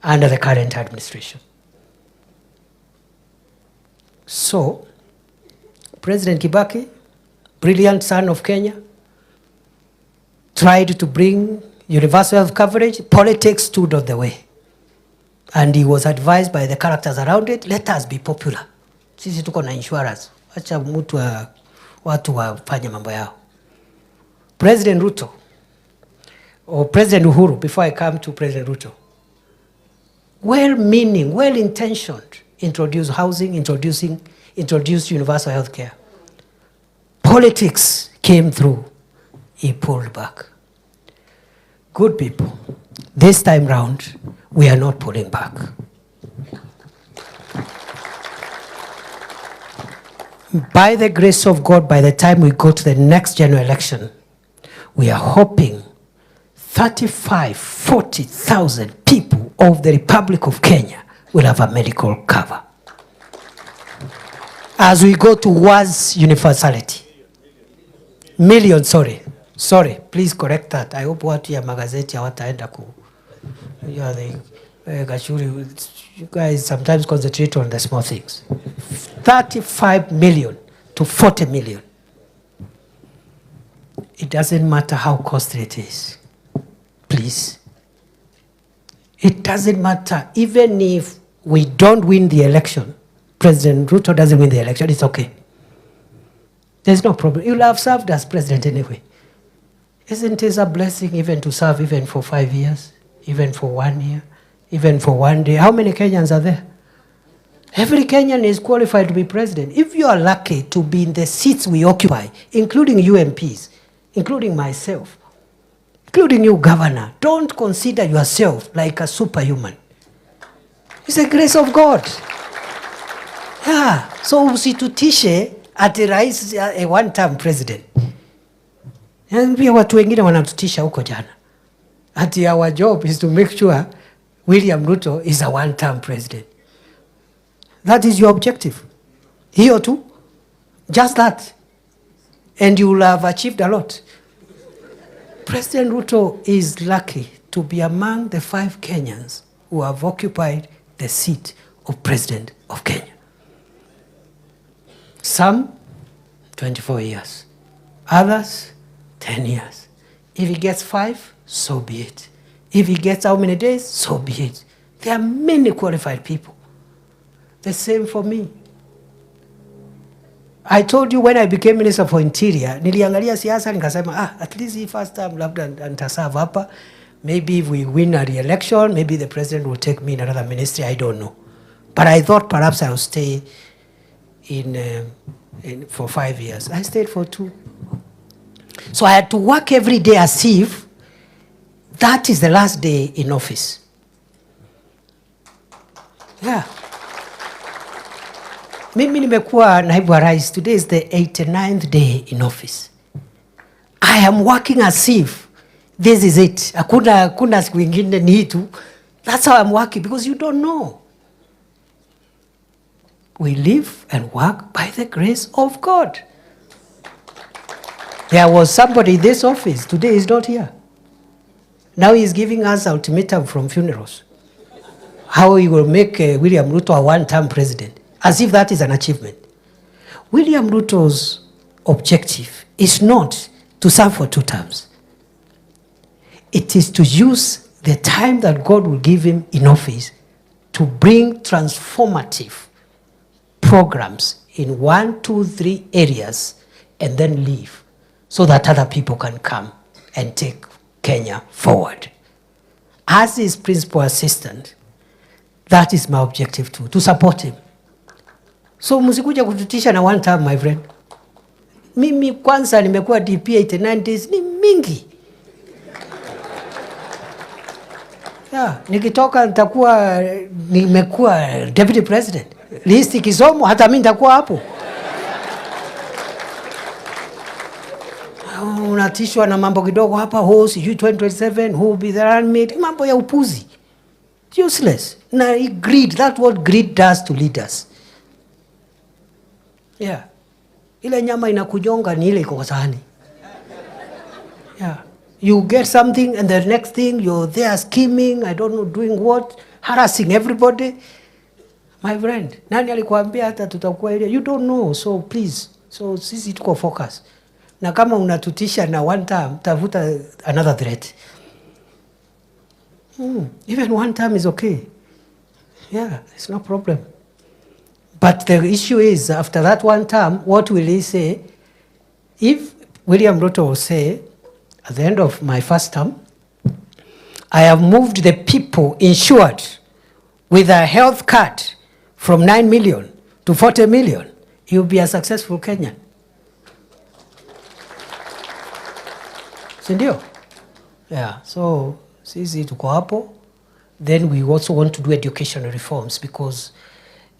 under the current administration. So, President Kibaki, brilliant son of Kenya, tried to bring universal health coverage. Politics stood on the way. And he was advised by the characters around it, let us be popular. Sisi tuko na insurance. Acha watu wafanye mambo yao. President Ruto, or President Uhuru, before I come to President Ruto, well-meaning, well-intentioned, introduced housing, introduced universal health care. Politics came through. He pulled back. Good people, this time round, we are not pulling back. By the grace of God, by the time we go to the next general election, we are hoping 40,000 people of the Republic of Kenya will have a medical cover. As we go towards universality. Million, sorry, please correct that. I hope watu ya magazeti hawataenda ku. You guys sometimes concentrate on the small things. 35 million to 40 million. It doesn't matter how costly it is. Please. It doesn't matter. Even if we don't win the election, President Ruto doesn't win the election, it's okay. There's no problem. You'll have served as president anyway. Isn't it a blessing even to serve even for 5 years, even for 1 year, even for 1 day? How many Kenyans are there? Every Kenyan is qualified to be president. If you are lucky to be in the seats we occupy, including UMPs, including myself, including you, governor, don't consider yourself like a superhuman. It's the grace of God. Yeah. So usitutishe ati rais a one-term president. And pia watu wengine wanatutisha huko jana. Ati our job is to make sure William Ruto is a one-term president. That is your objective. Hiyo tu. Just that. And you will have achieved a lot. President Ruto is lucky to be among the 5 Kenyans who have occupied the seat of President of Kenya. Some, 24 years. Others, 10 years. If he gets 5, so be it. If he gets how many days, so be it. There are many qualified people. The same for me. I told you when I became Minister for Interior, niliangalia siasa nikasema, at least the first time labda nitaserve hapa. Maybe if we win a re-election, maybe the president will take me in another ministry, I don't know. But I thought perhaps I will stay for 5 years. I stayed for 2. So I had to work every day as if that is the last day in office. Yeah. Mimi nimekuwa naibu wa rais. Today is the 89th day in office. I am working as if this is it. Hakuna siku ingine ni tu. That's how I'm working, because you don't know. We live and work by the grace of God. There was somebody in this office. Today he's not here. Now he's giving us ultimatum from funerals. How he will make William Ruto a one-term president. As if that is an achievement. William Ruto's objective is not to serve for 2 terms. It is to use the time that God will give him in office to bring transformative programs in 1, 2, 3 areas and then leave so that other people can come and take Kenya forward. As his principal assistant, that is my objective too, to support him. So msikuja kututisha na one time, my friend. Mimi kwanza nimekuwa DP 89 days ni mingi. Yeah, nikitoka nitakuwa nimekuwa deputy president. Listi kisomo hata mimi nitakuwa hapo. Unatishwa na mambo kidogo hapa, sijui 2027 who will be the running mate, mambo ya upuzi. Useless. Na greed, that's what greed does to leaders. Yeah. Ile nyama inakujonga ni ile iko kwa sahani. Yeah. You get something and the next thing you're there scheming, I don't know doing what, harassing everybody. My friend, nani alikuambia hata tutakuwa ile? You don't know, so please. So sisi tuko focus. Na kama unatutisha na one time, tafuta another threat. Even one time is okay. Yeah, it's no problem. But the issue is, after that one term, what will he say? If William Ruto will say, at the end of my first term, I have moved the people insured with a health card from 9 million to 40 million, he will be a successful Kenyan. Sindio? Yeah, so sisi tuko hapo. Then we also want to do educational reforms because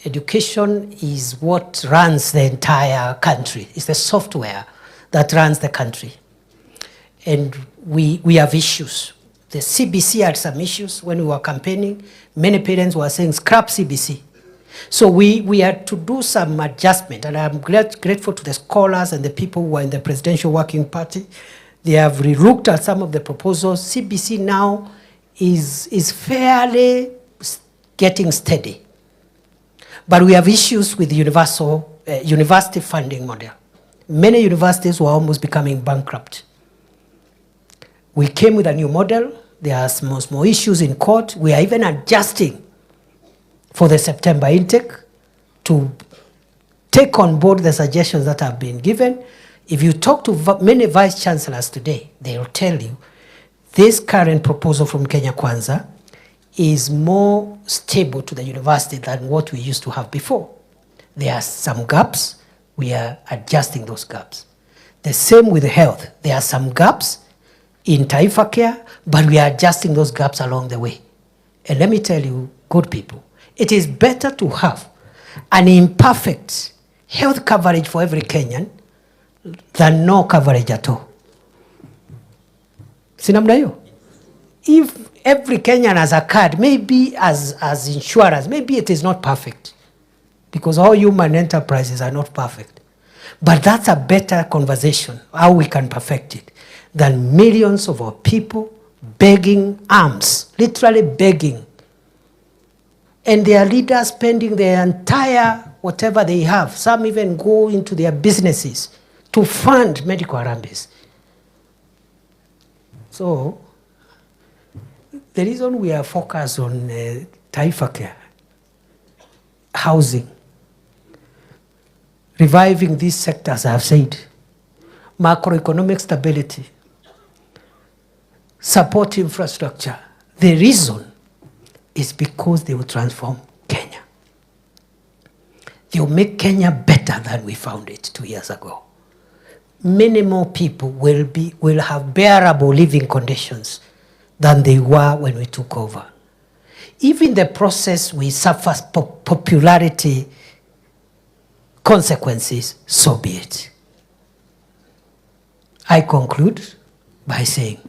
education is what runs the entire country. It's the software that runs the country. And we have issues. The CBC had some issues when we were campaigning. Many parents were saying, scrap CBC. So we had to do some adjustment. And I'm grateful to the scholars and the people who were in the Presidential Working Party. They have relooked at some of the proposals. CBC now is fairly getting steady. But we have issues with the university funding model. Many universities were almost becoming bankrupt. We came with a new model. There are small issues in court. We are even adjusting for the September intake to take on board the suggestions that have been given. If you talk to many vice chancellors today, they will tell you this current proposal from Kenya Kwanza is more stable to the university than what we used to have before. There are some gaps. We are adjusting those gaps. The same with health. There are some gaps in Taifa Care, but we are adjusting those gaps along the way. And let me tell you, good people, it is better to have an imperfect health coverage for every Kenyan than no coverage at all. Sinamna hiyo? If every Kenyan has a card, maybe as insurance, maybe it is not perfect. Because all human enterprises are not perfect. But that's a better conversation, how we can perfect it, than millions of our people begging alms, literally begging. And their leaders spending their entire whatever they have. Some even go into their businesses to fund medical harambes. So, the reason we are focused on Taifa Care, housing, reviving these sectors, I have said, macroeconomic stability, support infrastructure. The reason is because they will transform Kenya. They will make Kenya better than we found it 2 years ago. Many more people will have bearable living conditions than they were when we took over. If in the process we suffer popularity consequences, so be it. I conclude by saying,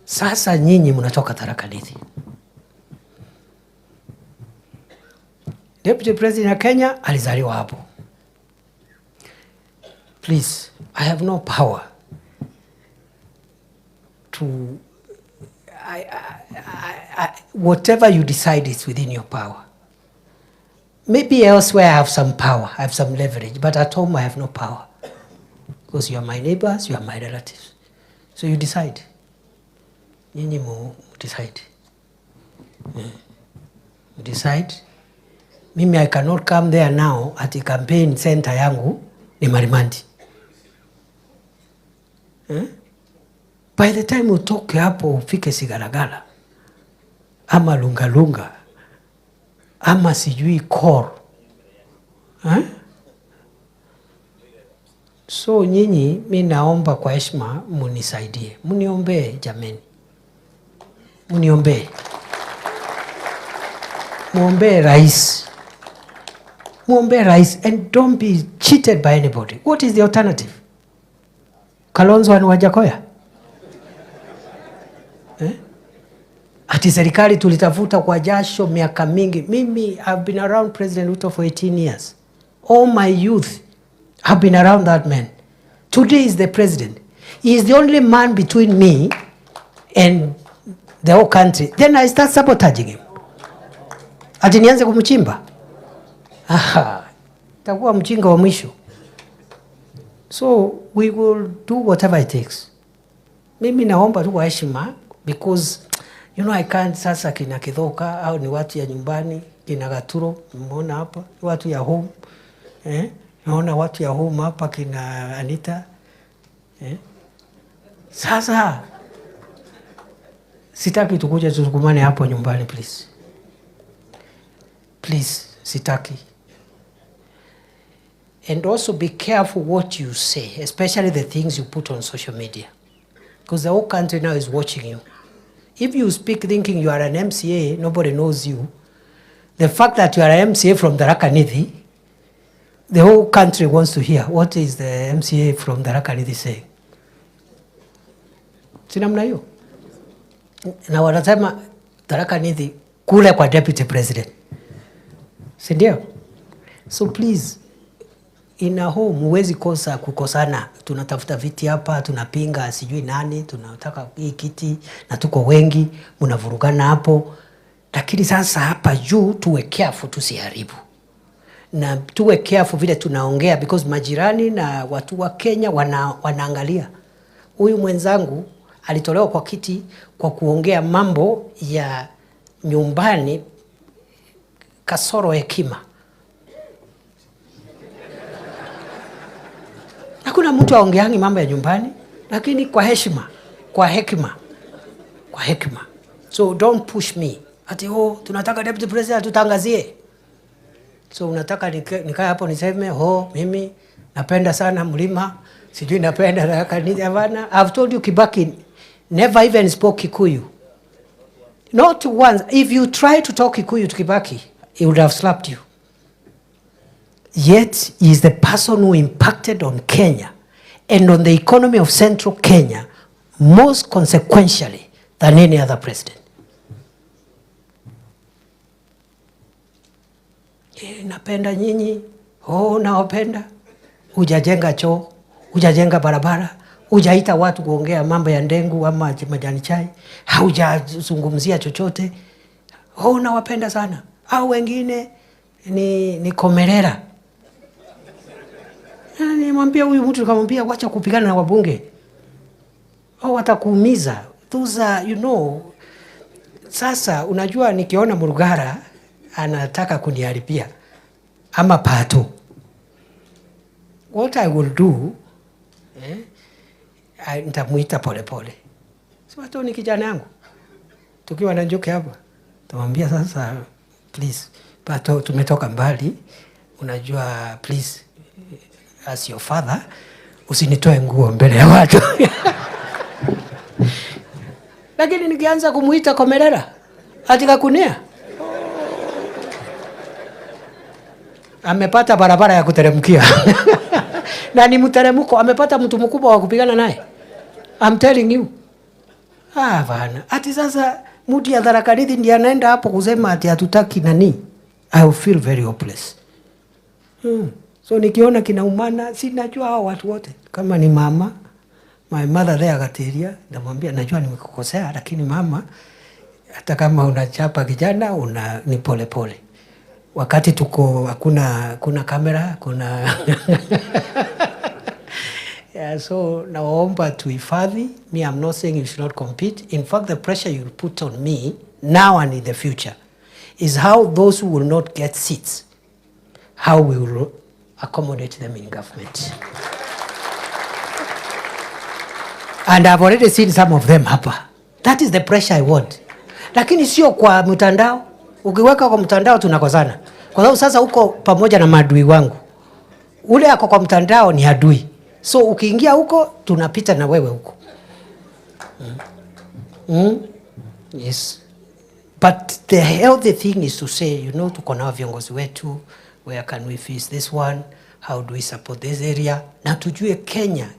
sasa nyinyi mnatoka Tharaka Nithi. Deputy President of Kenya alizaliwa hapo. Please, I have no power to whatever you decide is within your power. Maybe elsewhere I have some power, I have some leverage, but at home I have no power. Because you are my neighbors, you are my relatives. So you decide. Nyinyi decide. Decide. Mimi I cannot come there now at the campaign center yangu ni Marimandi. By the time utoke hapo ufike Sigalagala ama Lungalunga ama sijui Kor. So nyinyi mimi naomba kwa heshima munisaidie. Muniombee jameni. Muniombee. Muombe rais. Muombe rais and don't be cheated by anybody. What is the alternative? Kalonzo and Wajakoya? Ati serikali tulitafuta kwa jasho miaka mingi. Mimi I've been around President Ruto for 18 years. All my youth have been around that man. Today is the president. He is the only man between me and the whole country. Then I start sabotaging him. Ati nianze kumchimba? Takuwa mjinga wa mwisho. So we will do whatever it takes. Mimi naomba tu kwa heshima because you know I can't sasa kina Kithoka au ni watu ya nyumbani, kina Gaturo, umeona hapa, watu ya home. Naona watu ya home hapa kina Anita. Sasa sitaki tukuje tusukumane hapo nyumbani please. Please, sitaki. And also be careful what you say, especially the things you put on social media. Because the whole country now is watching you. If you speak thinking you are an MCA, nobody knows you. The fact that you are an MCA from Tharaka Nithi, the whole country wants to hear what is the MCA from Tharaka Nithi saying. Sinamna hiyo. Na wanasema Tharaka Nithi kule kwa deputy president. Sindio? So please, in a home huwezi kosa kukosana. Tunatafuta viti hapa, tunapinga sijui nani, tunataka hii kiti na tuko wengi, mnavurugana hapo. Lakini sasa hapa juu tuwe careful tusiharibu. Na tuwe careful vile tunaongea because majirani na watu wa Kenya wanaangalia. Huyu mwenzangu alitolewa kwa kiti kwa kuongea mambo ya nyumbani kasoro hekima. Hakuna mtu aongeangi mambo ya nyumbani, lakini kwa heshima, kwa hekima, kwa hekima. So don't push me. Ati tunataka deputy president tutangazie. So unataka nikae hapo niseme mimi napenda sana mlima, sijui napenda Tharaka Nithi havana. I've told you Kibaki never even spoke Kikuyu. Not once. If you try to talk Kikuyu to Kibaki, he would have slapped you. Yet, he is the person who impacted on Kenya and on the economy of central Kenya most consequentially than any other president. Napenda nyinyi, nawapenda. Hujajenga choo, hujajenga barabara, hujaita watu kuongea mambo ya ndengu ama majani chai, haujazungumzia chochote. Nawapenda sana. Au wengine ni komerera. Nimwambia huyu mtu nikamwambia wacha kupigana na wabunge. Watakuumiza. Those are, you know. Sasa unajua nikiona Murugara anataka kuniharibia ama Pato. What I will do, nitamuita pole pole. Si Pato ni kijana yangu. Tukiwa na Njoki hapa. Tumwambia sasa please Pato tumetoka mbali. Unajua please as your father usinitoe nguo mbele ya watu. Lakini nikianza kumuita komerera atika kunia. Amepata barabara ya kuteremkia. Na ni mteremko, amepata mtu mkubwa wa kupigana naye. I'm telling you. Bana. Ati sasa mtu ya Tharaka Nithi ndiye anaenda hapo kusema ati hatutaki nani. I will feel very hopeless. So nikiona kinaumana, sinajua hao watu wote. Kama ni mama, my mother there Gatiria, namwambia najua nimekukosea lakini mama, hata kama unachapa kijana, ni pole pole. Wakati tuko kuna kamera, kuna Yeah, so naomba tuhifadhi. Me, I'm not saying you should not compete. In fact, the pressure you put on me now and in the future is how those who will not get seats, how we will accommodate them in government. And I've already seen some of them hapa. That is the pressure I want. Lakini sio kwa mtandao. Ukiweka kwa mtandao tunakozana. Kwa sababu sasa uko pamoja na maadui wangu. Ule ako kwa mtandao ni adui. So ukiingia huko tunapita na wewe huko. Yes. But the healthy thing is to say, tuko na viongozi wetu, where can we face this one? How do we support this area? Na tujue Kenya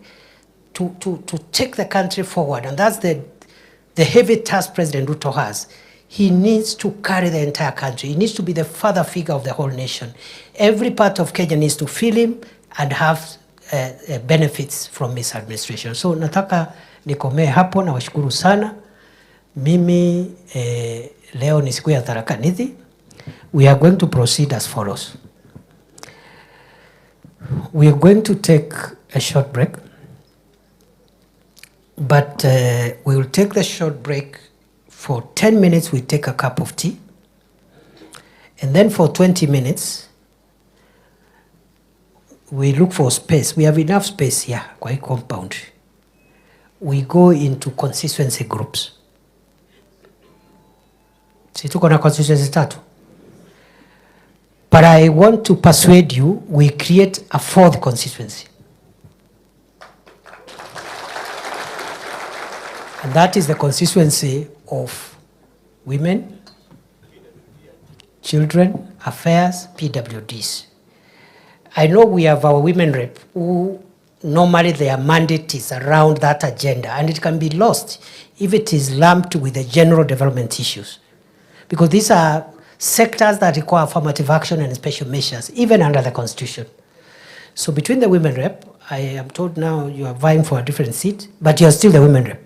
to take the country forward, and that's the heavy task President Ruto has. He needs to carry the entire country. He needs to be the father figure of the whole nation. Every part of Kenya needs to feel him and have benefits from his administration. So nataka nikomee hapo na washukuru sana. Mimi leo ni siku ya Tharaka Nithi. We are going to proceed as follows. We are going to take a short break. But we will take the short break for 10 minutes. We take a cup of tea. And then for 20 minutes, we look for space. We have enough space here, kwa hii compound. We go into constituency groups. Si tuko na constituency tatu. But I want to persuade you, we create a fourth constituency. And that is the constituency of women, children, affairs, PWDs. I know we have our women rep who normally their mandate is around that agenda, and it can be lost if it is lumped with the general development issues. Because these are sectors that require affirmative action and special measures, even under the Constitution. So between the women rep, I am told now you are vying for a different seat, but you are still the women rep.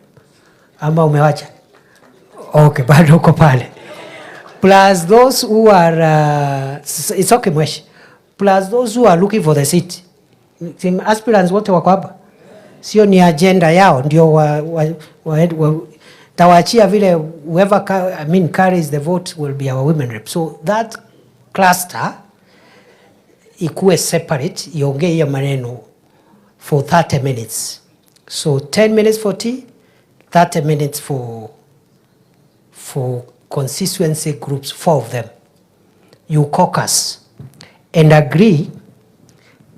Ama umewacha? Okay, bado uko pale. Plus those who are, it's okay mweshi. Plus those who are looking for the seat. Aspirants wote wako hapa. Sio ni agenda yao, ndio tawachia vile whoever carries the vote will be our women rep. So that cluster ikuwe separate, iongee hiyo maneno for 30 minutes. So 10 minutes for tea, 30 minutes for constituency groups, 4 of them. You caucus and agree,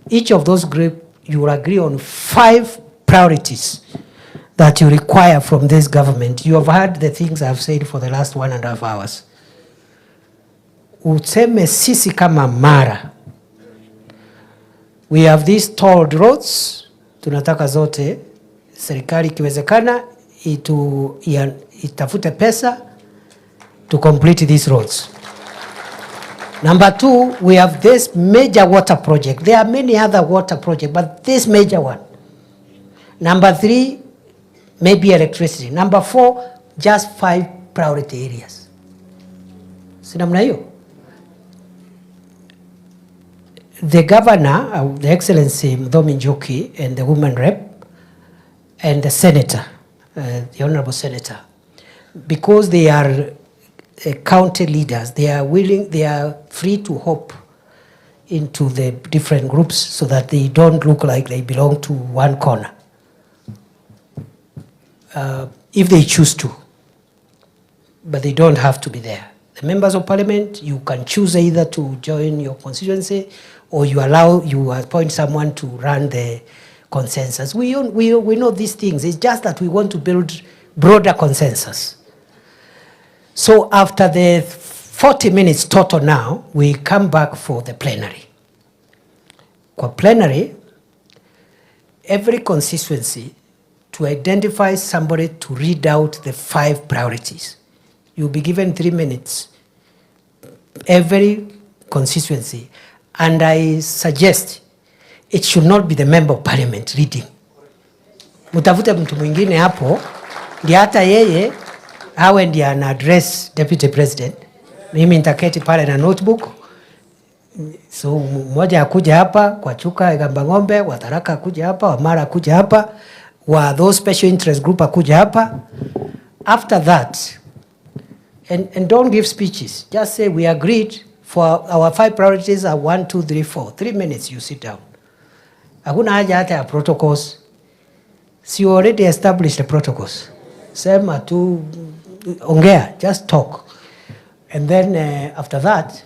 each of those groups, you will agree on 5 priorities that you require from this government. You have heard the things I've said for the last 1.5 hours. Useme sisi kama Mara, we have these tolled roads, tunataka zote, serikali ikiwezekana, itafute pesa to complete these roads. Number 2, we have this major water project. There are many other water projects, but this major one. Number 3, maybe electricity. Number 4, just 5 priority areas. Sinamna hiyo. The governor, the Excellency Muthomi Njoki, and the woman rep, and the senator, the honorable senator, because they are county leaders, they are free to hop into the different groups so that they don't look like they belong to one corner. If they choose to, but they don't have to be there. The members of parliament, you can choose either to join your constituency or you appoint someone to run the consensus. We know these things. It's just that we want to build broader consensus. So after the 40 minutes total now, we come back for the plenary. For plenary, every constituency to identify somebody to read out the 5 priorities. You'll be given 3 minutes, every constituency. And I suggest it should not be the member of parliament reading. Mutafute mtu mwingine hapo, ndiye hata yeye awe ndiye ana address deputy president. Mimi nitaketi pale na notebook, So mmoja akuja hapa kwa Chuka Gamba Ng'ombe, wa Tharaka akuja hapa, wa Mara akuja hapa, wa those special interest group akuja hapa. After that, and don't give speeches. Just say we agreed for our 5 priorities are 1, 2, 3, 4. 3 minutes you sit down. Hakuna haja hata ya protocols. So you already established the protocols. Sema tu ongea, just talk. And then after that,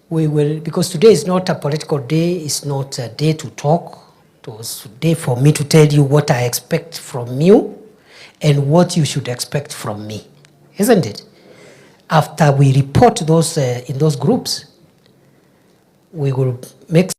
we will, because today is not a political day, it's not a day to talk. It was a day for me to tell you what I expect from you and what you should expect from me, isn't it? After we report those in those groups, we will make